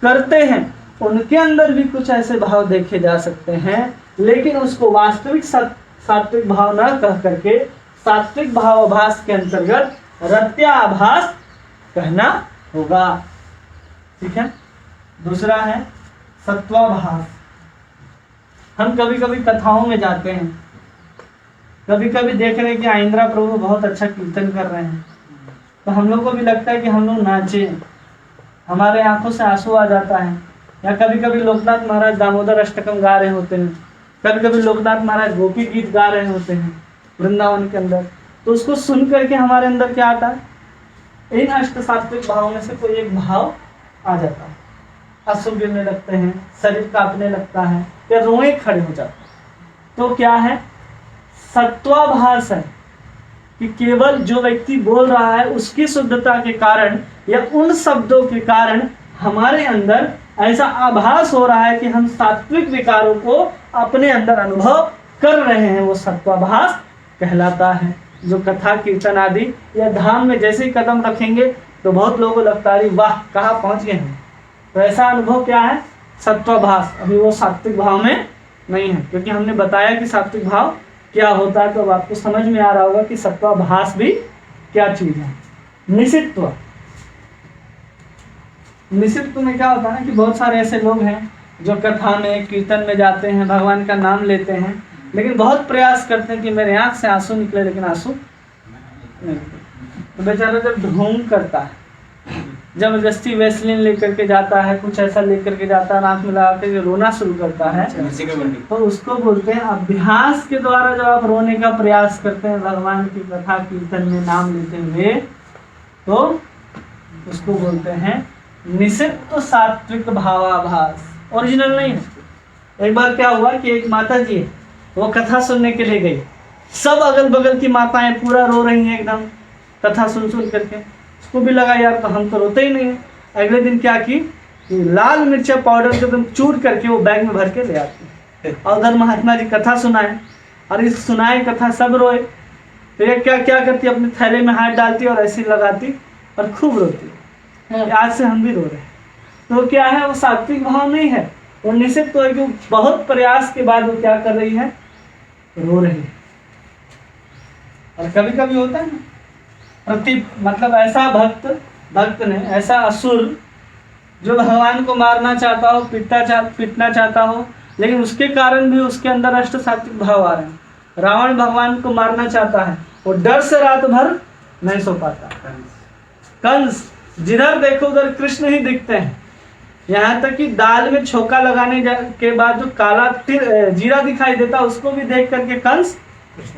करते हैं। उनके अंदर भी कुछ ऐसे भाव देखे जा सकते हैं, लेकिन उसको वास्तविक सात्विक भाव न कह करके सात्विक भावाभास के अंतर्गत रत्याभास कहना होगा। ठीक है। दूसरा है सत्वाभास। हम कभी कभी कथाओं में जाते हैं, कभी कभी देख रहे हैं कि आइंद्रा प्रभु बहुत अच्छा कीर्तन कर रहे हैं, तो हम लोग को भी लगता है कि हम लोग नाचे, हमारे आंखों से आंसू आ जाता है। या कभी कभी लोकनाथ महाराज दामोदर अष्टकम गा रहे होते हैं, कभी कभी लोकनाथ महाराज गोपी गीत गा रहे होते हैं वृंदावन के अंदर, तो उसको सुन करके हमारे अंदर क्या आता है? इन अष्ट सात्विक भावों में से कोई एक भाव आ जाता है। आंसू गिरने लगते हैं, शरीर कांपने लगता है, या रोए खड़े हो जाते हैं। तो क्या है? सत्वाभास है कि केवल जो व्यक्ति बोल रहा है उसकी शुद्धता के कारण या उन शब्दों के कारण हमारे अंदर ऐसा आभास हो रहा है कि हम सात्विक विकारों को अपने अंदर अनुभव कर रहे हैं, वो सत्वाभास कहलाता है। जो कथा कीर्तन आदि या धाम में जैसे ही कदम रखेंगे तो बहुत लोगों को लगता है वाह कहाँ पहुंच गए हैं, तो ऐसा अनुभव क्या है? सत्वाभास। अभी वो सात्विक भाव में नहीं है, क्योंकि हमने बताया कि सात्विक भाव क्या होता है, तो अब आपको समझ में आ रहा होगा कि सत्वाभास भी क्या चीज है। निसित्व। निसित्व में क्या होता है कि बहुत सारे ऐसे लोग हैं जो कथा में कीर्तन में जाते हैं, भगवान का नाम लेते हैं, लेकिन बहुत प्रयास करते हैं कि मेरे आंख से आंसू निकले, लेकिन आंसू नहीं। तो बेचारा जब ढोंग करता है, जबरदस्ती वैसलीन लेकर के जाता है, कुछ ऐसा लेकर के जाता है, आंख में लगा के रोना शुरू करता है, तो उसको बोलते हैं अभ्यास के द्वारा जब आप रोने का प्रयास करते हैं भगवान की कथा कीर्तन में नाम लेते हुए, तो उसको बोलते हैं निषिद्ध तो सात्विक भावाभास, ओरिजिनल नहीं है। एक बार क्या हुआ कि एक माता जी है, वो कथा सुनने के लिए गई, सब अगल बगल की माताएं पूरा रो रही हैं एकदम कथा सुन सुन करके। उसको भी लगा यार तो हम तो रोते ही नहीं हैं। अगले दिन क्या की, लाल मिर्चा पाउडर को एकदम चूर करके वो बैग में भर के ले आती, और उधर महात्मा जी कथा सुनाए, और इस सुनाए कथा सब रोए। तो ये क्या क्या करती, अपने थैले में हाथ डालती और ऐसे लगाती और खूब रोती। आज से हम भी रो रहे हैं। तो क्या है, वो सात्विक भाव नहीं है, वो निषिद्ध तो है कि बहुत प्रयास के बाद वो क्या कर रही है, रो रही है। और कभी कभी होता है ना, मतलब ऐसा भक्त ने, ऐसा असुर जो भगवान को मारना चाहता हो, पीटना चाहता हो, लेकिन उसके कारण भी उसके अंदर अष्ट सात्विक भाव आ रहे हैं। रावण भगवान को मारना चाहता है, वो डर से रात भर नहीं सो पाता। कंस, जिधर देखो उधर कृष्ण ही दिखते हैं। यहाँ तक कि दाल में छोका लगाने के बाद जो काला जीरा दिखाई देता, उसको भी देख करके कंस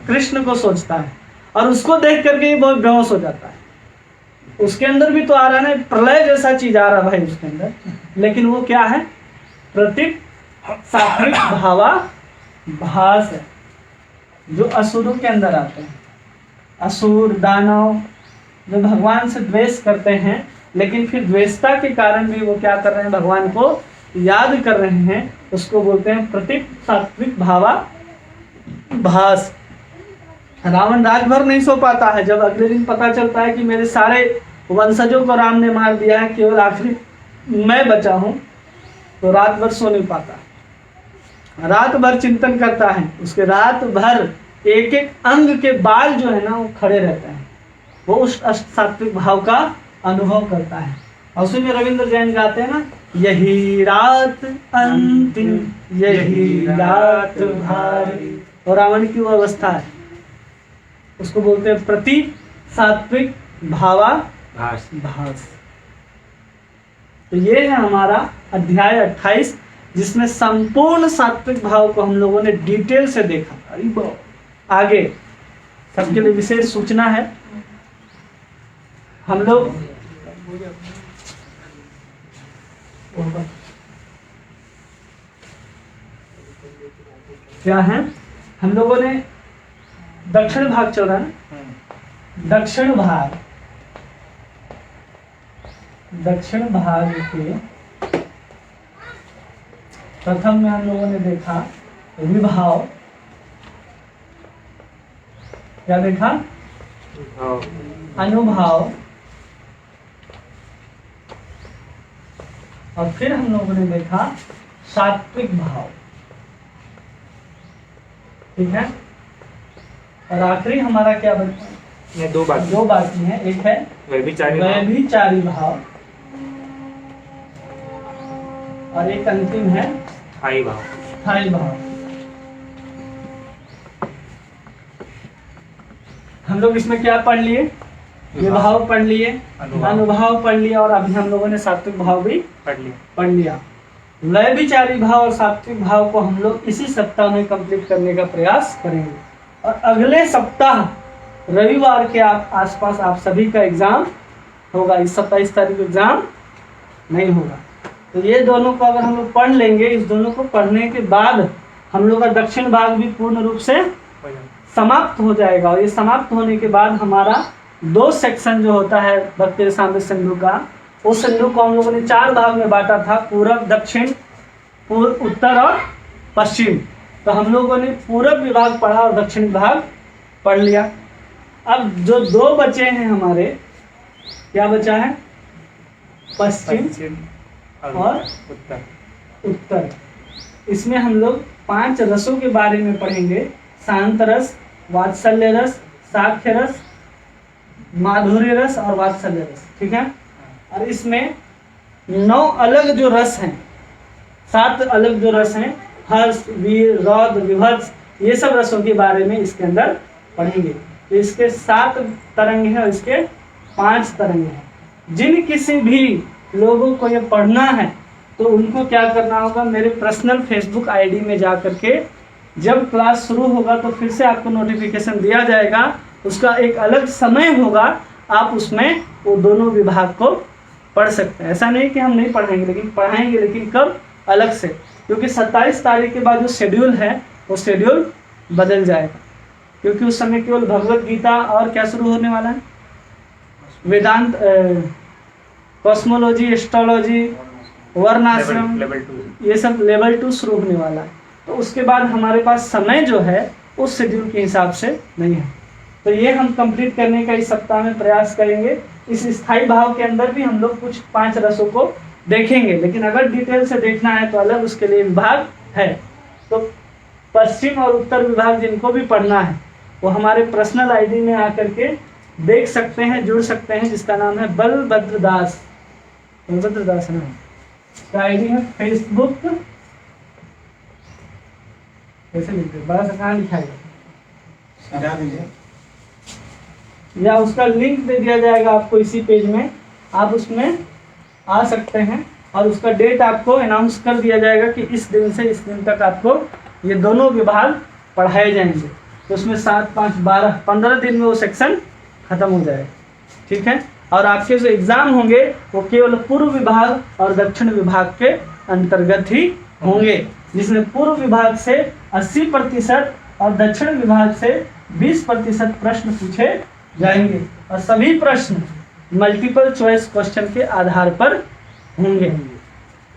कृष्ण को सोचता है, और उसको देख करके ही बहुत बेहोश हो जाता है। उसके अंदर भी तो आ रहा है ना, प्रलय जैसा चीज आ रहा भाई उसके अंदर, लेकिन वो क्या है, प्रतीक सात्विक भावाभास है, जो असुरों के अंदर आते हैं। असुर, दानव जो भगवान से द्वेष करते हैं, लेकिन फिर द्वेषता के कारण भी वो क्या कर रहे हैं, भगवान को याद कर रहे हैं, उसको बोलते हैं प्रतीक सात्विक भावाभास। रावण रात भर नहीं सो पाता है, जब अगले दिन पता चलता है कि मेरे सारे वंशजों को राम ने मार दिया है, केवल आखिरी मैं बचा हूं, तो रात भर सो नहीं पाता, रात भर चिंतन करता है। उसके रात भर एक एक अंग के बाल जो है ना वो खड़े रहते हैं, वो उस अष्ट सात्विक भाव का अनुभव करता है। और उसी में रविंद्र जैन गाते हैं ना, यही रात अंतिम, यही रात भारी। और रावण की वो अवस्था है, उसको बोलते हैं प्रतीक सात्विक भावाभास। तो ये है हमारा अध्याय 28, जिसमें संपूर्ण सात्विक भाव को हम लोगों ने डिटेल से देखा। आगे सबके लिए विशेष सूचना है, हम लोग क्या है, हम लोगों ने दक्षिण भाग चल रहा है ना, दक्षिण भाग के प्रथम में हम लोगों ने देखा विभाव। क्या देखा, अनुभाव, और फिर हम लोगों ने देखा सात्विक भाव। ठीक है, और आखिरी हमारा क्या बचा, ये दो बाकी हैं। एक है व्यभिचारी भाव, और एक अंतिम है स्थायी भाव। हम लोग इसमें क्या पढ़ लिए, विभाव पढ़ लिए, अनुभाव पढ़ लिया, और अभी हम लोगों ने सात्विक भाव भी पढ़ लिया। व्यभिचारी भाव और सात्विक भाव को हम लोग इसी सप्ताह में कंप्लीट करने का प्रयास करेंगे। और अगले सप्ताह रविवार के आसपास आप सभी का एग्जाम होगा। इस 27 तारीख को एग्जाम नहीं होगा। तो ये दोनों को अगर हम लोग पढ़ लेंगे, इस दोनों को पढ़ने के बाद हम लोग का दक्षिण भाग भी पूर्ण रूप से समाप्त हो जाएगा। और ये समाप्त होने के बाद हमारा 2 सेक्शन जो होता है भक्ति रसामृत सिंधु का, उस सिंधु को हम लोगों ने 4 भाग में बांटा था, पूरब, दक्षिण, पूर्व, उत्तर और पश्चिम। तो हम लोगों ने पूरब विभाग पढ़ा और दक्षिण विभाग पढ़ लिया। अब जो 2 बचे हैं हमारे, क्या बचा है, पश्चिम और उत्तर। इसमें हम लोग 5 रसों के बारे में पढ़ेंगे, शांत रस, वात्सल्य रस, साख्य रस, माधुर्य रस और वात्सल्य रस। ठीक है, और इसमें 9 अलग जो रस हैं, 7 अलग जो रस हैं, हर्ष, वीर, रौद्र, विभत्स, ये सब रसों के बारे में इसके अंदर पढ़ेंगे। तो इसके 7 तरंग हैं और इसके 5 तरंग हैं। जिन किसी भी लोगों को ये पढ़ना है तो उनको क्या करना होगा, मेरे पर्सनल फेसबुक आईडी में जा करके जब क्लास शुरू होगा तो फिर से आपको नोटिफिकेशन दिया जाएगा, उसका एक अलग समय होगा, आप उसमें वो दोनों विभाग को पढ़ सकते हैं। ऐसा नहीं कि हम नहीं पढ़ाएंगे, लेकिन पढ़ाएंगे, लेकिन कब, अलग से, क्योंकि 27 तारीख के बाद जो शेड्यूल है वो शेड्यूल बदल जाएगा, क्योंकि उस समय केवल भगवत गीता और क्या शुरू होने वाला है, वेदांत, कॉस्मोलॉजी, एस्ट्रोलॉजी, वर्णाश्रम, लेवल 2। ये सब लेवल 2 शुरू होने वाला है। तो उसके बाद हमारे पास समय जो है उस शेड्यूल के हिसाब से नहीं है। तो ये हम कंप्लीट करने का इस सप्ताह में प्रयास करेंगे। इस स्थायी भाव के अंदर भी हम लोग कुछ 5 रसों को देखेंगे, लेकिन अगर डिटेल से देखना है तो अलग उसके लिए विभाग है। तो पश्चिम और उत्तर विभाग जिनको भी पढ़ना है वो हमारे पर्सनल आईडी में आकर के देख सकते हैं, जुड़ सकते हैं, जिसका नाम है बलभद्र दास। बलभद्र दास है ना, आईडी है फेसबुक, कैसे लिखते, बड़ा सा कहाँ लिखा है, या उसका लिंक दे दिया जाएगा आपको इसी पेज में, आप उसमें आ सकते हैं। और उसका डेट आपको अनाउंस कर दिया जाएगा कि इस दिन से इस दिन तक आपको ये दोनों विभाग पढ़ाए जाएंगे। तो उसमें 7, 5, 12, 15 दिन में वो सेक्शन खत्म हो जाएगा, ठीक है। और आपके जो एग्जाम होंगे वो केवल पूर्व विभाग और दक्षिण विभाग के अंतर्गत ही होंगे, जिसमें पूर्व विभाग से 80% और दक्षिण विभाग से 20% प्रश्न पूछे जाएंगे, और सभी प्रश्न मल्टीपल चॉइस क्वेश्चन के आधार पर होंगे।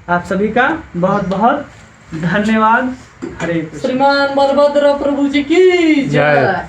आप सभी का बहुत बहुत धन्यवाद। हरे कृष्ण। श्रीमान बलभद्र प्रभु जी की जय।